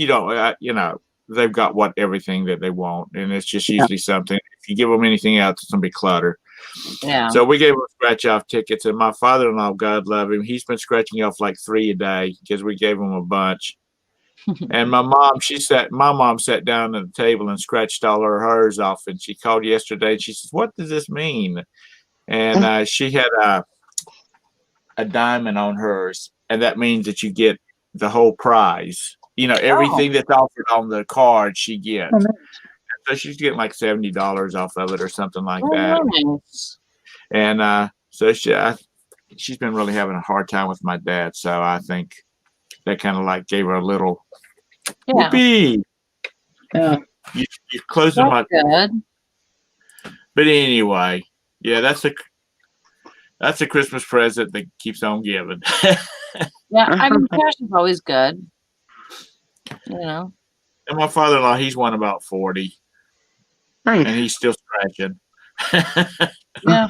they've got everything that they want, and it's just usually something. If you give them anything else, it's gonna be clutter. Yeah. So we gave them scratch off tickets, and my father-in-law, God love him, he's been scratching off like 3 a day because we gave him a bunch. And my mom sat down at the table and scratched all hers off, and she called yesterday and she says, "What does this mean?" And she had a diamond on hers, and that means that you get the whole prize. Everything that's offered on the card she gets. So she's getting like $70 off of it or something like that. Nice. And so she's been really having a hard time with my dad. So I think that kind of like gave her a little whoopee. Yeah. You're closing my good. But anyway, yeah, that's a Christmas present that keeps on giving. Yeah, I mean, cash is always good. And my father-in-law, he's won about 40. Nice. And he's still scratching. Yeah.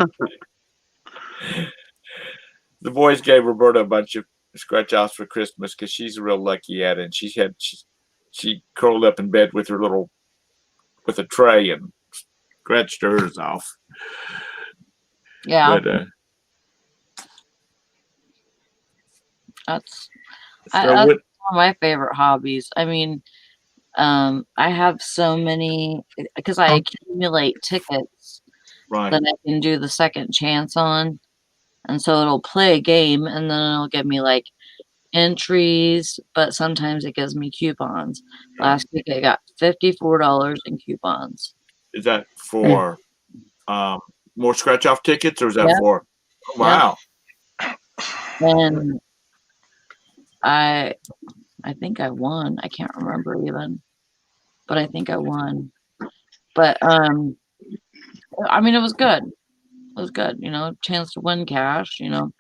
The boys gave Roberta a bunch of scratch offs for Christmas because she's real lucky at it. And she curled up in bed with a tray and scratched hers off. Yeah. But that's one of my favorite hobbies. I mean, I have so many because I accumulate tickets that I can do the second chance on. And so it'll play a game and then it'll give me like entries, but sometimes it gives me coupons. Last week I got $54 in coupons. Is that for more scratch off tickets or is that for wow? And I think I won. I can't remember even, but I think I won. But I mean, it was good. It was good. You know, chance to win cash. You know,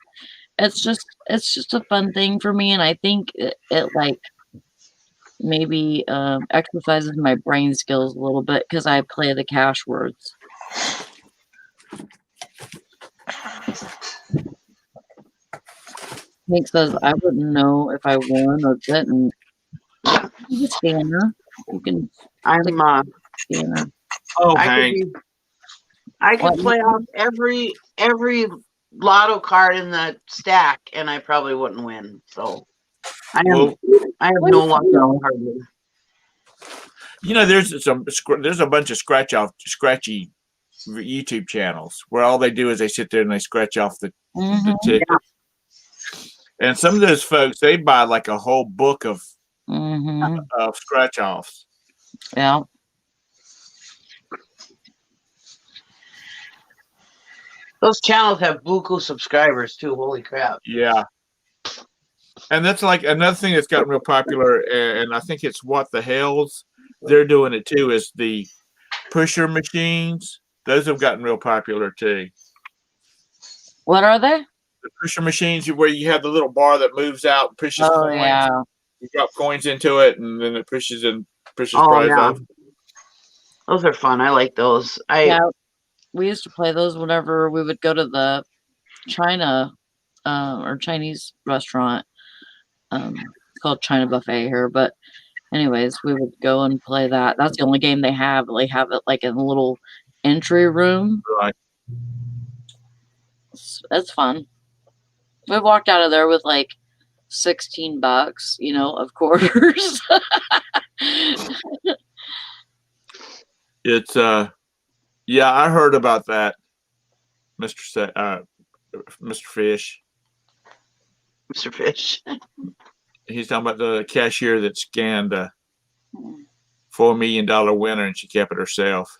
it's just a fun thing for me, and I think it like maybe exercises my brain skills a little bit because I play the cash words. Hank says I wouldn't know if I won or didn't. You scanner. You can I'm scanner. Oh, I could Hank. be I could What? play off every lotto card in the stack and I probably wouldn't win. So I Well, have no luck at all hardly. you know, there's a bunch of scratchy YouTube channels where all they do is they sit there and they scratch off the Mhm. tickets. And some of those folks, they buy like a whole book of Mhm. scratch offs. Yeah. Those channels have buku subscribers too. Holy crap. Yeah. And that's like another thing that's gotten real popular, and I think it's What the Hells. They're doing it too, is the pusher machines. Those have gotten real popular too. What are they? The pusher machines where you have the little bar that moves out and pushes Oh coins. yeah. You drop coins into it, and then it pushes Oh, prize yeah. off. Those are fun. I like those. Yeah. We used to play those whenever we would go to the China or Chinese restaurant. It's called China Buffet here, but anyways, we would go and play that. That's the only game they have. They have it like in a little entry room. Right. It's fun. We walked out of there with like $16, you know, of quarters. It's yeah, I heard about that, Mr. Fish. Mr. Fish. He's talking about the cashier that scanned a $4 million winner and she kept it herself.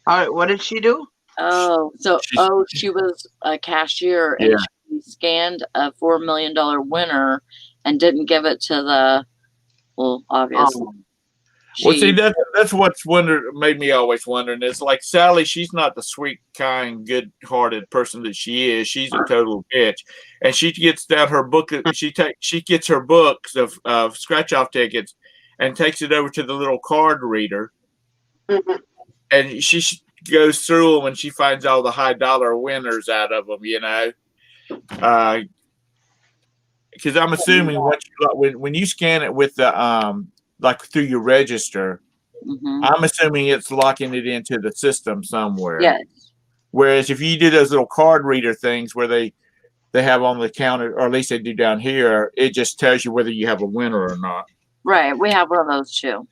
All right, what did she do? Oh, so she was a cashier and she scanned a $4 million winner and didn't give it to the obviously. Well, see, that's what's made me always wonder. And it's like Sally, she's not the sweet, kind, good-hearted person that she is. She's a total bitch, and she gets down her book. She gets her books of scratch-off tickets and takes it over to the little card reader, and she goes through them and she finds all the high-dollar winners out of them. You know, because I'm assuming when you scan it with the like through your register, I'm assuming it's locking it into the system somewhere. Yes. Whereas if you do those little card reader things where they have on the counter, or at least they do down here, it just tells you whether you have a winner or not. Right. We have one of those too.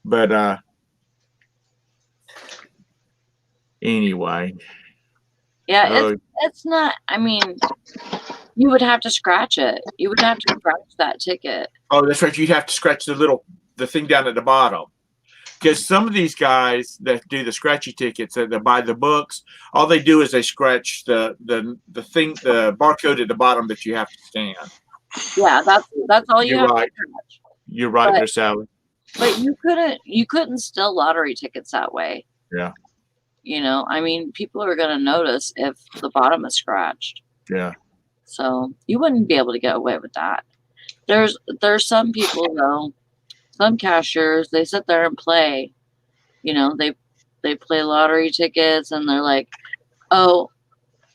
But anyway. Yeah, it's not. I mean, you would have to scratch it. You would have to scratch that ticket. Oh, that's right. You'd have to scratch the thing down at the bottom. Because some of these guys that do the scratchy tickets, that buy the books, all they do is they scratch the barcode at the bottom that you have to scan. Yeah, that's all you have to scratch. You're right there, Sally. But you couldn't steal lottery tickets that way. Yeah. You know, I mean, people are going to notice if the bottom is scratched. Yeah. So you wouldn't be able to get away with that. There's some people though, some cashiers, they sit there and play. You know, they play lottery tickets and they're like, "Oh,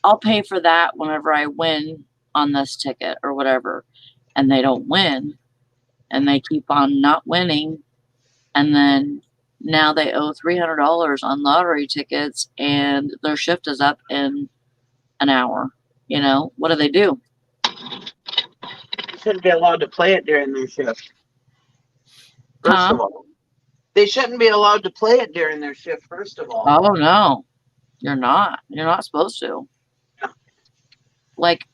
I'll pay for that whenever I win on this ticket or whatever." And they don't win. And they keep on not winning. And then now they owe $300 on lottery tickets and their shift is up in an hour. You know, what do? They shouldn't be allowed to play it during their shift. First of all, they shouldn't be allowed to play it during their shift. First of all. Oh no, you're not. You're not supposed to. Yeah. Like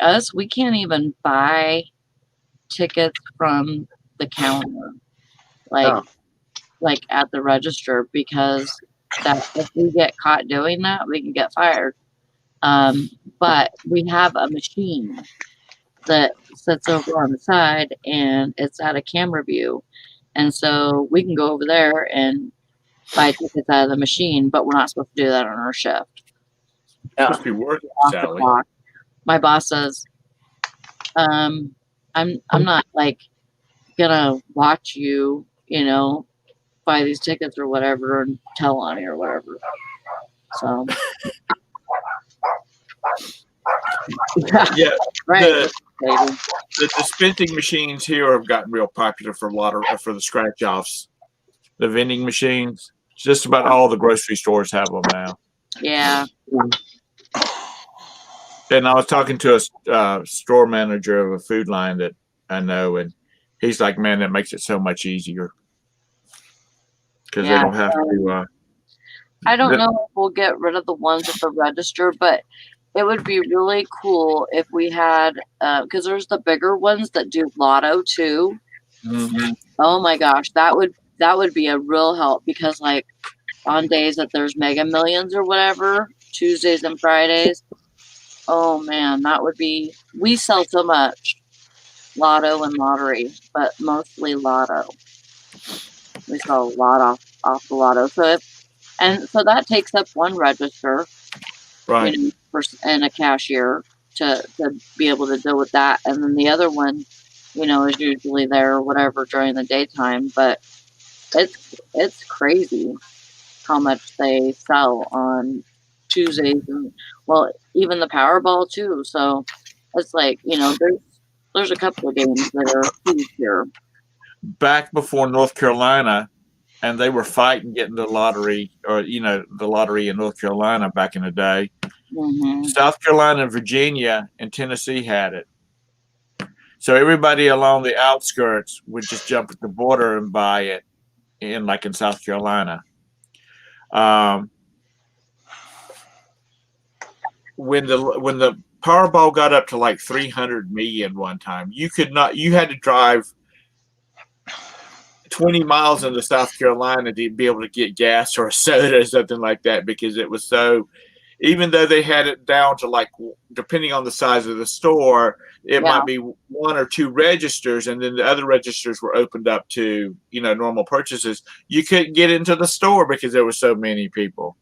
us, we can't even buy tickets from the counter, like at the register, because that if we get caught doing that, we can get fired. But we have a machine that sits over on the side, and it's at a camera view. And so we can go over there and buy tickets out of the machine, but we're not supposed to do that on our shift. Supposed to be working, Off the Sally. clock. My boss says, I'm not like gonna watch you, buy these tickets or whatever and tell on me or whatever. So Yeah, right. the dispensing machines here have gotten real popular for for the scratch offs. The vending machines, just about all the grocery stores have them now. Yeah. And I was talking to a store manager of a food line that I know, and he's like, "Man, that makes it so much easier because they don't have to." I don't know if we'll get rid of the ones at the register, but it would be really cool if we had, because there's the bigger ones that do lotto too. Mhm. Oh my gosh, that would be a real help, because like on days that there's Mega Millions or whatever, Tuesdays and Fridays. Oh man, we sell so much lotto and lottery, but mostly lotto. We sell a lot off the lotto. So that takes up one register, Right. And a cashier to be able to deal with that. And then the other one, is usually there or whatever during the daytime. But it's crazy how much they sell on Tuesdays, and even the Powerball too. So it's like, there's a couple of games that are huge here. Back before North Carolina, and they were fighting getting the lottery, or the lottery in North Carolina back in the day. Mm-hmm. South Carolina, Virginia, and Tennessee had it. So everybody along the outskirts would just jump at the border and buy it in South Carolina. When the Powerball got up to like 300 million one time, you had to drive 20 miles into South Carolina to be able to get gas or a soda or something like that, because it was so, even though they had it down to depending on the size of the store, it might be one or two registers, and then the other registers were opened up to, normal purchases. You couldn't get into the store because there were so many people.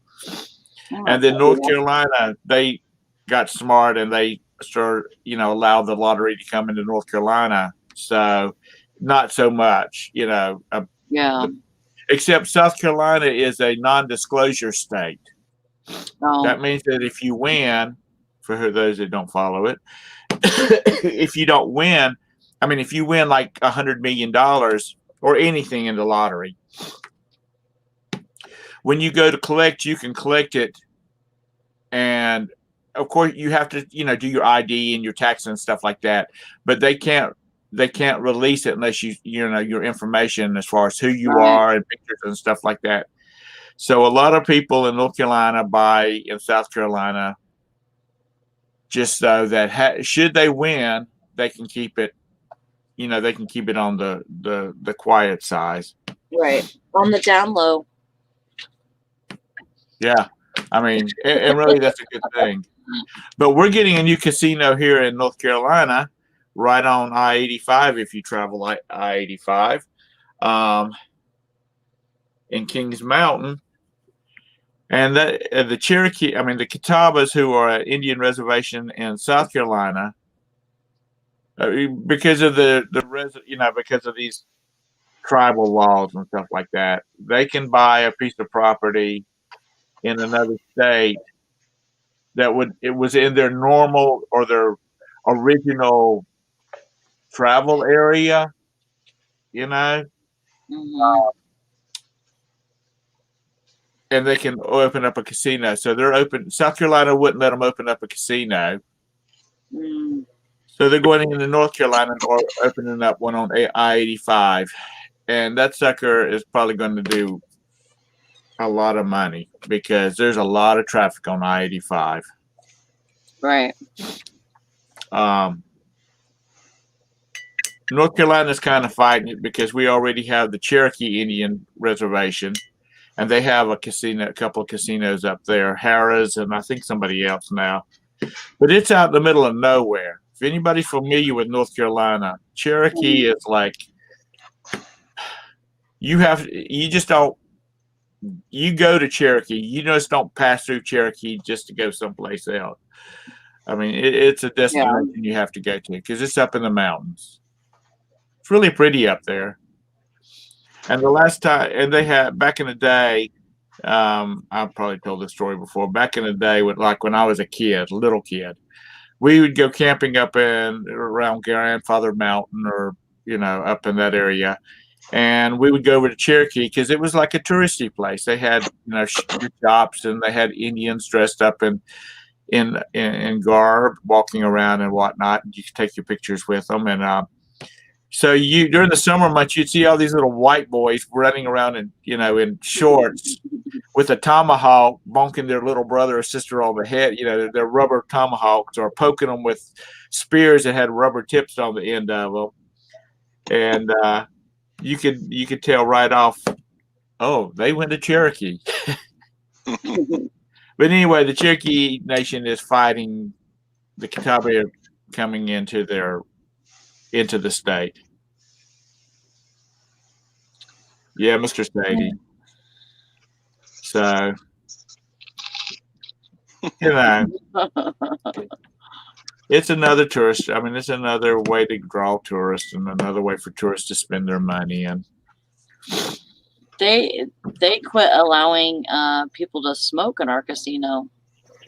And then North Carolina, they got smart and they started, allowed the lottery to come into North Carolina. So not so much, except South Carolina is a non-disclosure state. Oh. That means that if you win, for those that don't follow it, if you don't win, if you win like $100 million or anything in the lottery, when you go to collect, you can collect it, and of course you have to, do your ID and your taxes and stuff like that. But they can't release it unless your information as far as who you are and pictures and stuff like that. So a lot of people in North Carolina buy in South Carolina just so that should they win, they can keep it. They can keep it on the quiet size. Right. On the down low. Yeah. And really that's a good thing. But we're getting a new casino here in North Carolina, right on I-85 if you travel I-85, in Kings Mountain. And that the Cherokee, the Catawbas, who are an Indian reservation in South Carolina, because of because of these tribal laws and stuff like that, they can buy a piece of property in another state it was in their normal or their original travel area, Mm-hmm. And they can open up a casino. So they're open. South Carolina wouldn't let them open up a casino. Mm. So they're going into North Carolina or opening up one on I-85. And that sucker is probably going to do a lot of money because there's a lot of traffic on I-85. Right. North Carolina's kind of fighting it because we already have the Cherokee Indian Reservation, and they have a couple of casinos up there, Harrah's, and I think somebody else now. But it's out in the middle of nowhere. if anybody's familiar with North Carolina, Cherokee is like you just don't. You go to Cherokee, you just don't pass through Cherokee just to go someplace else. I mean, it's a destination you have to go to because it's up in the mountains. It's really pretty up there. And the last time, and they had back in the day, I've probably told this story before. Back in the day, when I was a kid, little kid, we would go camping up in around Grandfather Mountain or up in that area. And we would go over to Cherokee because it was like a touristy place. They had shops and they had Indians dressed up in garb walking around and whatnot. You could take your pictures with them. And so during the summer months, you'd see all these little white boys running around in shorts with a tomahawk, bonking their little brother or sister on the head. Their rubber tomahawks, or poking them with spears that had rubber tips on the end of them. And you could tell right off, oh, they went to Cherokee. But anyway, the Cherokee Nation is fighting the Catawba coming into the state. Yeah, Mr. Sadie. So, it's another tourist. I mean, it's another way to draw tourists and another way for tourists to spend their money. And they quit allowing people to smoke in our casino.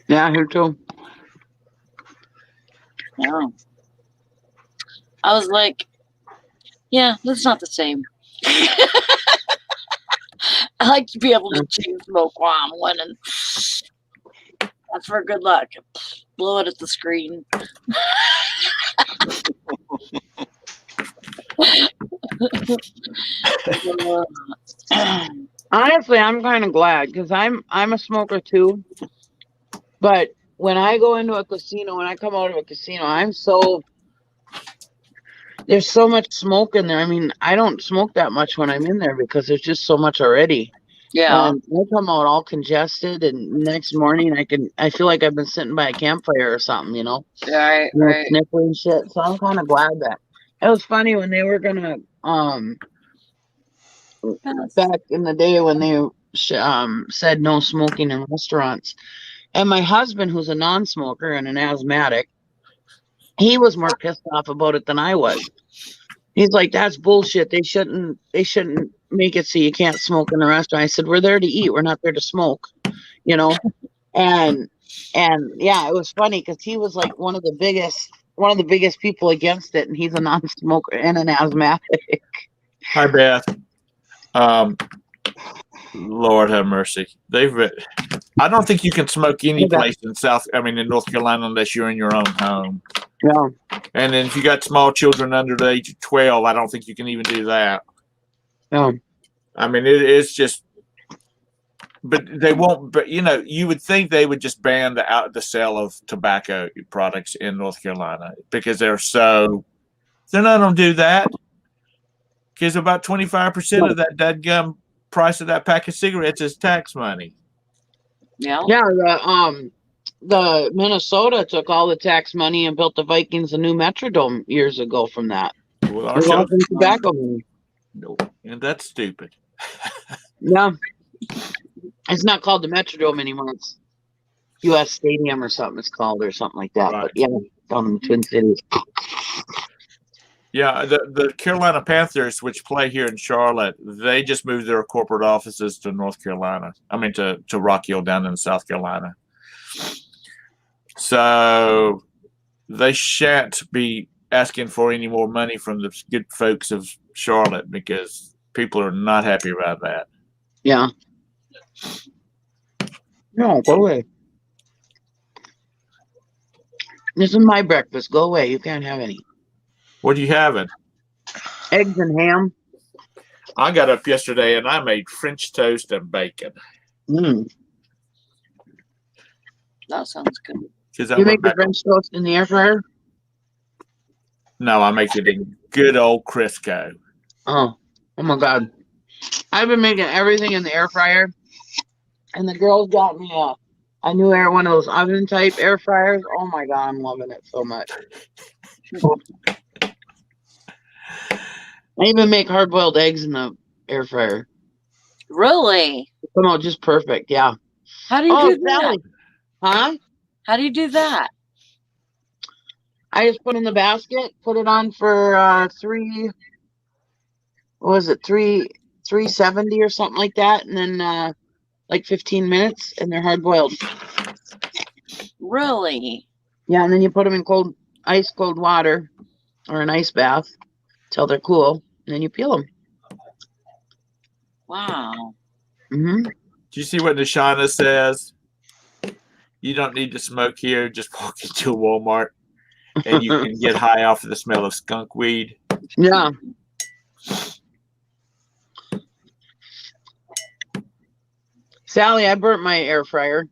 Yeah, here too. Yeah. I was like, yeah, that's not the same. I like to be able to chain smoke while I'm winning. That's for good luck. Blow it at the screen. Honestly, I'm kind of glad because I'm a smoker too. But when I go into a casino, when I come out of a casino, there's so much smoke in there. I mean, I don't smoke that much when I'm in there because there's just so much already. Yeah. I come out all congested, and next morning I feel like I've been sitting by a campfire or something, Right. sniffling shit. So I'm kind of glad that it was funny when they were gonna back in the day when they said no smoking in restaurants, and my husband, who's a non-smoker and an asthmatic, he was more pissed off about it than I was. He's like, that's bullshit. They shouldn't make it so you can't smoke in the restaurant. I said, we're there to eat. We're not there to smoke, and yeah, it was funny because he was like one of the biggest people against it. And he's a non-smoker and an asthmatic. Hi, Beth. Lord have mercy. I don't think you can smoke any place in North Carolina unless you're in your own home. Yeah. And then if you got small children under the age of 12, I don't think you can even do that. Yeah. I mean, it's just, but they won't, but you would think they would just ban the sale of tobacco products in North Carolina because they're not going to do that because about 25% of that dadgum price of that pack of cigarettes is tax money. Yeah. Yeah. The Minnesota took all the tax money and built the Vikings a new Metrodome years ago from that. Well, It was all from tobacco money. No, and that's stupid. Yeah. It's not called the Metrodome anymore. It's U.S. Stadium or something it's called or something like that. Right. But yeah, down in the Twin Cities. Yeah, the Carolina Panthers, which play here in Charlotte, they just moved their corporate offices to North Carolina. I mean, to Rock Hill down in South Carolina. So they shan't be asking for any more money from the good folks of Charlotte because people are not happy about that. Yeah. No, go away. This is my breakfast. Go away. You can't have any. What are you having? Eggs and ham. I got up yesterday and I made French toast and bacon. That sounds good. You make the French toast in the air fryer? No, I make it in good old Crisco. Oh my God. I've been making everything in the air fryer. And the girls got me a new one of those oven type air fryers. Oh my god, I'm loving it so much. I even make hard boiled eggs in the air fryer. Really? They come out just perfect. Yeah. How do you Oh, do that? Sally. Huh? How do you do that? I just put in the basket, put it on for what was it, 370 or something like that, and then like 15 minutes, and they're hard boiled. Really? Yeah, and then you put them in ice cold water or an ice bath till they're cool, and then you peel them. Wow. Mm-hmm. Do you see what Nishana says? You don't need to smoke here. Just walk into a Walmart and you can get high off of the smell of skunk weed. Yeah. Sally, I burnt my air fryer.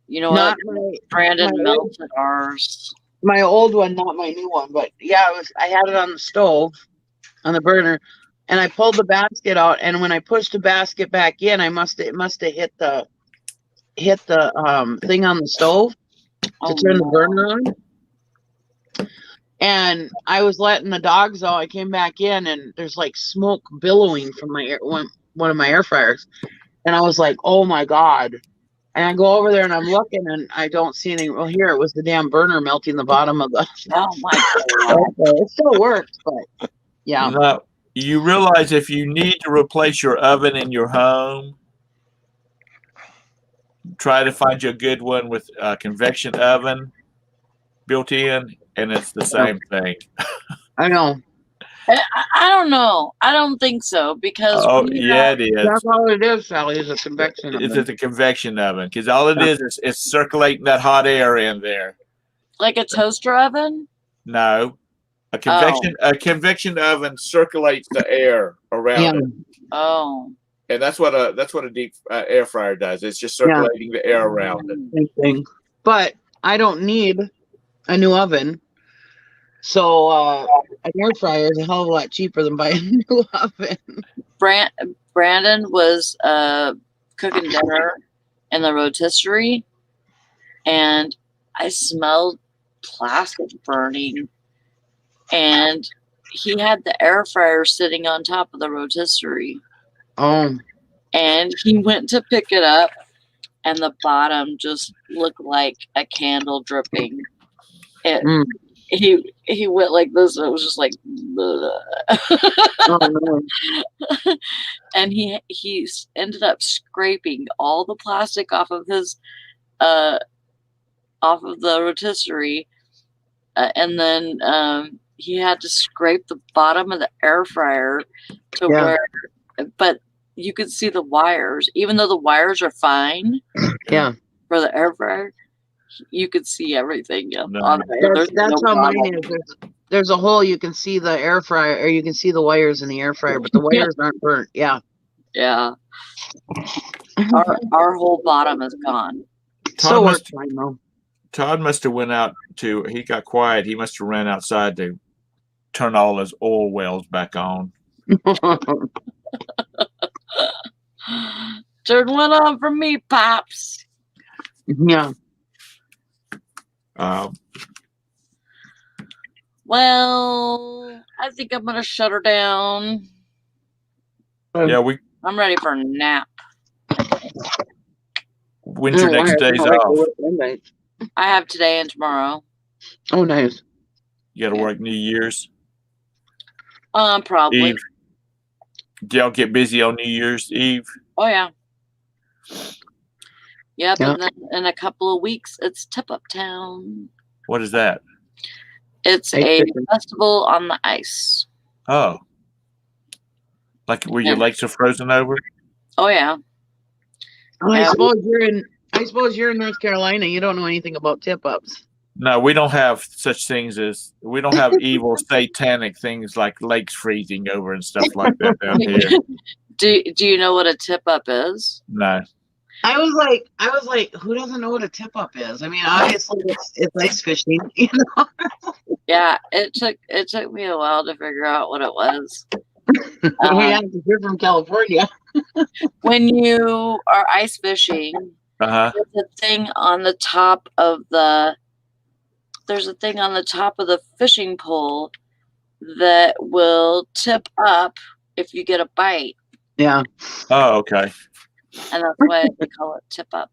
You know Not what? Brandon melted ours. my old one, not my new one, but yeah, I had it on the stove, on the burner, and I pulled the basket out, and when I pushed the basket back in, it must have hit the thing on the stove to turn the burner on. And I was letting the dogs out. I came back in, and there's like smoke billowing from one of my air fryers, and I was like, "Oh my god!" And I go over there, and I'm looking, and I don't see anything. Well, here it was the damn burner melting the bottom of the. Oh my god! It still works, but yeah. Now, you realize if you need to replace your oven in your home, try to find you a good one with a convection oven built in, and it's the same thing. I know. I don't know. I don't think so because it is. That's all it is, Sally, is a convection oven. It's a convection oven because all it is circulating that hot air in there. Like a toaster oven? No, a convection oven circulates the air around it. Oh, and that's what a deep air fryer does. It's just circulating the air around it. Same thing. But I don't need a new oven. So an air fryer is a hell of a lot cheaper than buying a new oven. Brandon was cooking dinner in the rotisserie, and I smelled plastic burning, and he had the air fryer sitting on top of the rotisserie. Oh. And he went to pick it up, and the bottom just looked like a candle dripping. He went like this, and it was just like, oh, no. And he ended up scraping all the plastic off of his off of the rotisserie, and then he had to scrape the bottom of the air fryer to where, but you could see the wires, even though the wires are fine. Yeah. For the air fryer, you could see everything. On that's how mine is. There's a hole, you can see the air fryer, or you can see the wires in the air fryer, but the wires aren't burnt. Yeah. Yeah. Our whole bottom is gone. Todd must have went out he got quiet. He must have ran outside to turn all his oil wells back on. Turn one on for me, Pops. Yeah. Well, I think I'm gonna shut her down. Yeah, I'm ready for a nap. When's your next days off? I have today and tomorrow. Oh, nice. You got to work New Year's? Probably. Eve. Do y'all get busy on New Year's Eve? Oh, yeah. Yep, and then in a couple of weeks, it's Tip Up Town. What is that? It's a festival on the ice. Oh. Like where your lakes are frozen over? Oh, yeah. I suppose you're in North Carolina. You don't know anything about tip-ups. No, we don't have such things we don't have evil satanic things like lakes freezing over and stuff like that down here. Do you know what a tip-up is? No. I was like, who doesn't know what a tip-up is? I mean, obviously it's ice fishing, you know. Yeah, it took me a while to figure out what it was. You're from California. When you are ice fishing, Uh-huh. There's a thing on the top of the fishing pole that will tip up if you get a bite. Yeah. Oh, okay. And that's why they call it tip up.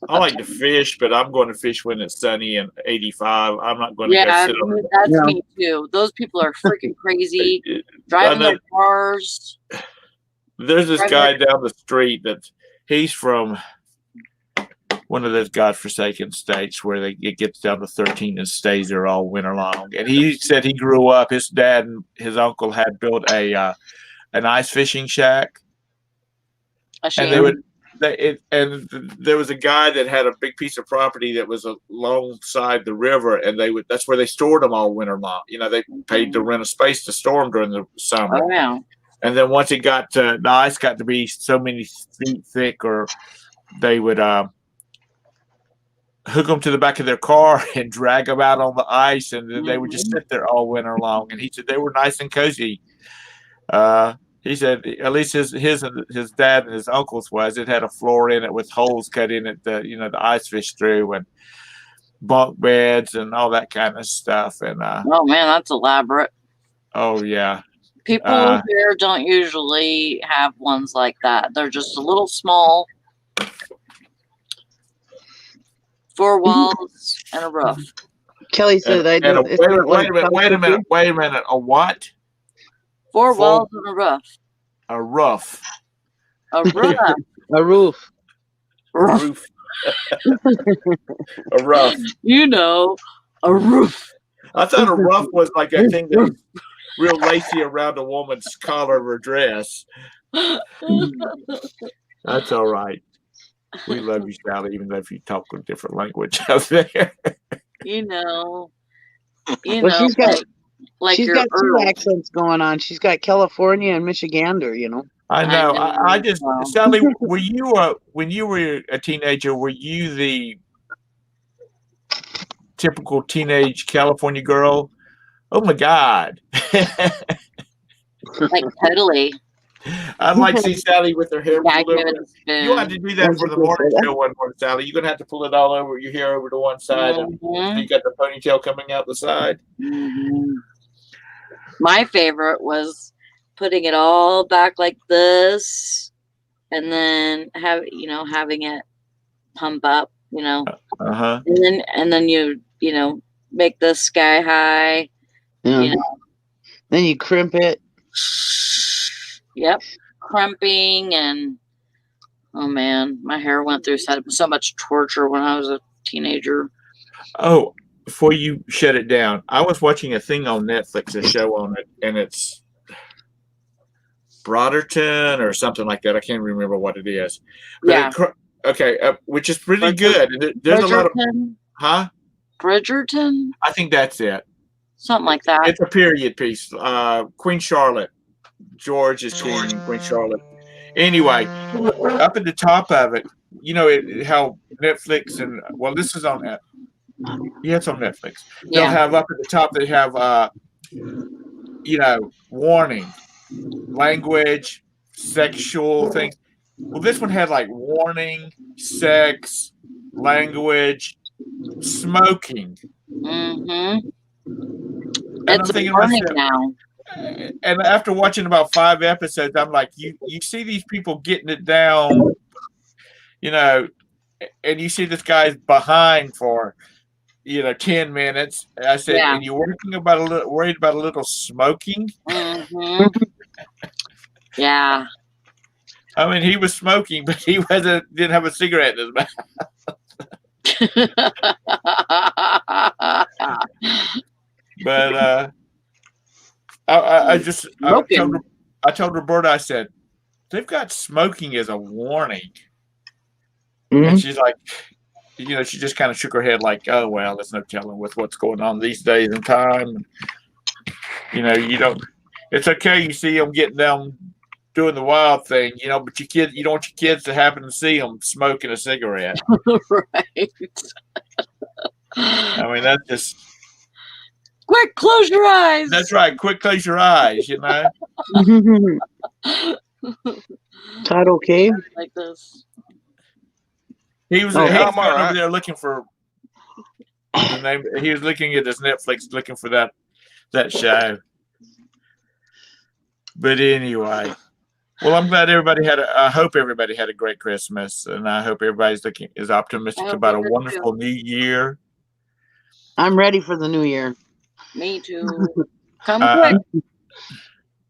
I like to fish, but I'm going to fish when it's sunny and 85. I'm not going to go Yeah, sit on that's Yeah. me too. Those people are freaking crazy. I Driving know. their cars. There's this Right. guy down the street that he's from one of those godforsaken states where it gets down to 13 and stays there all winter long. And he said he grew up, his dad and his uncle had built an ice fishing shack. And they would, there was a guy that had a big piece of property that was alongside the river, and that's where they stored them all winter long. You know, they paid to rent a space to store them during the summer. Oh, yeah. And then once the ice got to be so many feet thick, or they would hook them to the back of their car and drag them out on the ice, and then they would just sit there all winter long. And he said they were nice and cozy. He said at least his dad and his uncle's was. It had a floor in it with holes cut in it that the ice fish through, and bunk beds and all that kind of stuff. And oh man, that's elaborate. Oh yeah. People here don't usually have ones like that. They're just a little small, 4 walls and a roof. Kelly said I do. Wait a minute. A what? 4 walls and a roof. A roof. A roof. A roof. Roof. A roof. You know, a roof. I thought a ruff was like a thing that was real lacy around a woman's collar of her dress. That's all right. We love you, Sally, even though if you talk a different language out there. You know, Well, she's got like two accents going on. She's got California and Michigander, you know. I know. I just, Sally, were you when you were a teenager? Were you the typical teenage California girl? Oh my God! Like totally. I'd like to see Sally with her hair pulled over. You have to do that for the morning show one morning, Sally. You're gonna have to pull it all over your hair over to one side. Mm-hmm. And you got the ponytail coming out the side. Mm-hmm. My favorite was putting it all back like this, and then having it pump up, Uh-huh. and then you make the sky high. Yeah. Then you crimp it. Yep, crimping, and oh man, my hair went through so much torture when I was a teenager. Oh, before you shut it down, I was watching a thing on Netflix, a show on it, and it's Broderton or something like that. I can't remember what it is. But which is pretty good. There's a lot of Bridgerton. I think that's it. Something like that. It's a period piece. Queen Charlotte. George is king, Queen Charlotte. Anyway, up at the top of it, how Netflix and this is on that. Yeah, it's on Netflix. They'll have up at the top. They have warning, language, sexual things. Well, this one had like warning, sex, language, smoking. Mm-hmm. And I'm thinking warning now. And after watching about 5 episodes, I'm like, you see these people getting it down, and you see this guy's behind for, 10 minutes. I said, and you're worried about a little smoking? Mm-hmm. Yeah. I mean, he was smoking, but he didn't have a cigarette in his mouth. But I told Roberta, I said, they've got smoking as a warning. Mm-hmm. And she's like, she just kind of shook her head like, oh, well, there's no telling with what's going on these days and time. It's okay. You see them getting down doing the wild thing, but you don't want your kids to happen to see them smoking a cigarette. Right. I mean, that's just. Quick, close your eyes. That's right. Quick, close your eyes, Todd, okay? Like this. He was Oh, he's I'm gone all right. over there looking for the name. He was looking at his Netflix, looking for that show. But anyway, well, I'm glad everybody I hope everybody had a great Christmas, and I hope everybody's is I optimistic hope about you a did wonderful too. new year. I'm ready for the new year. Me too. Come quick.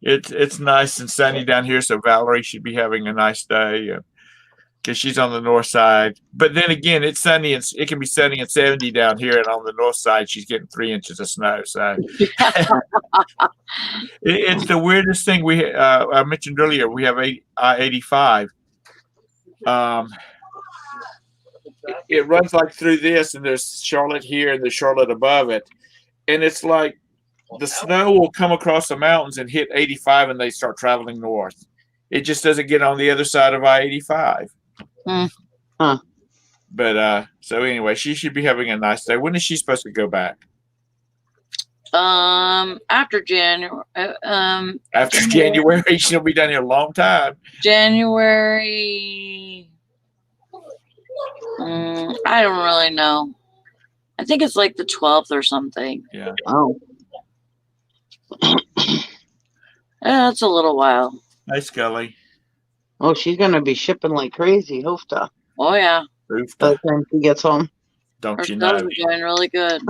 It's nice and sunny down here, so Valerie should be having a nice day because she's on the north side. But then again, it's sunny and it can be sunny and 70 down here, and on the north side, she's getting 3 inches of snow. So it's the weirdest thing. I mentioned earlier we have I-85. It runs like through this, and there's Charlotte here and there's Charlotte above it, and it's like the snow will come across the mountains and hit 85, and they start traveling north. It just doesn't get on the other side of I-85. Huh. But so anyway, she should be having a nice day. When is she supposed to go back? After January. After January, she'll be down here a long time. January. I don't really know. I think it's like the 12th or something. Yeah. Oh. Yeah, it's a little while. Hi, Scully. Oh, she's gonna be shipping like crazy. Hoofta. Oh yeah. Oofta. By the time she gets home. Don't Her you sales know? are doing really good.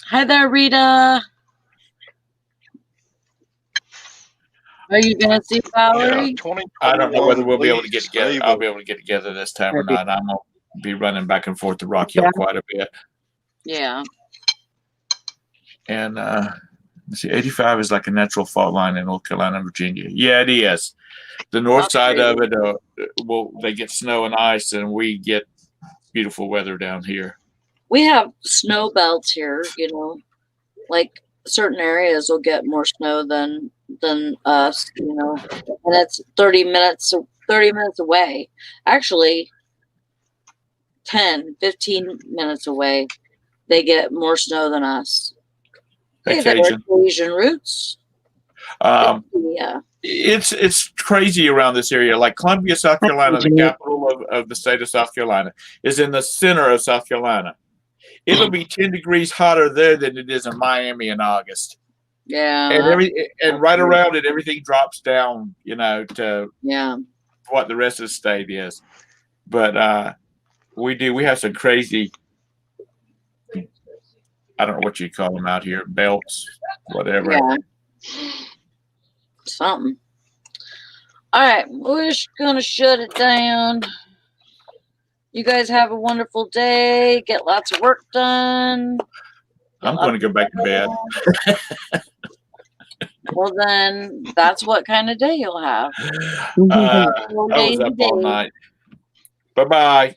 Hi there, Rita. Are you gonna see Valerie? Yeah, I don't know whether we'll be able to get please together. save I'll it. be able to get together this time or not. I'm gonna be running back and forth to Rock Hill quite a bit. Yeah. And let's see, 85 is like a natural fault line in North Carolina and Virginia. Yeah, it is. The north side of it, they get snow and ice, and we get beautiful weather down here. We have snow belts here, you know. Like certain areas will get more snow than us, you know. And it's 30 minutes away. Actually 10-15 minutes away. They get more snow than us. Hey there, Asian roots. Yeah. It's crazy around this area. Like Columbia, South Carolina, the capital of the state of South Carolina, is in the center of South Carolina. It'll be 10 degrees hotter there than it is in Miami in August. Yeah. And right around it, everything drops down, you know, to what the rest of the state is. But we have some crazy, I don't know what you call them out here, belts, whatever. Yeah. Something. All right, we're just gonna shut it down. You guys have a wonderful day. Get lots of work done. I'm going to go back to bed. Well, then that's what kind of day you'll have. I was up all night. Bye-bye.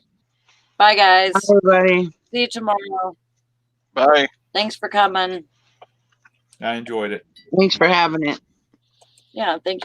Bye, guys. Bye, everybody. See you tomorrow. Bye. Thanks for coming. I enjoyed it. Thanks for having it. Yeah, thank you.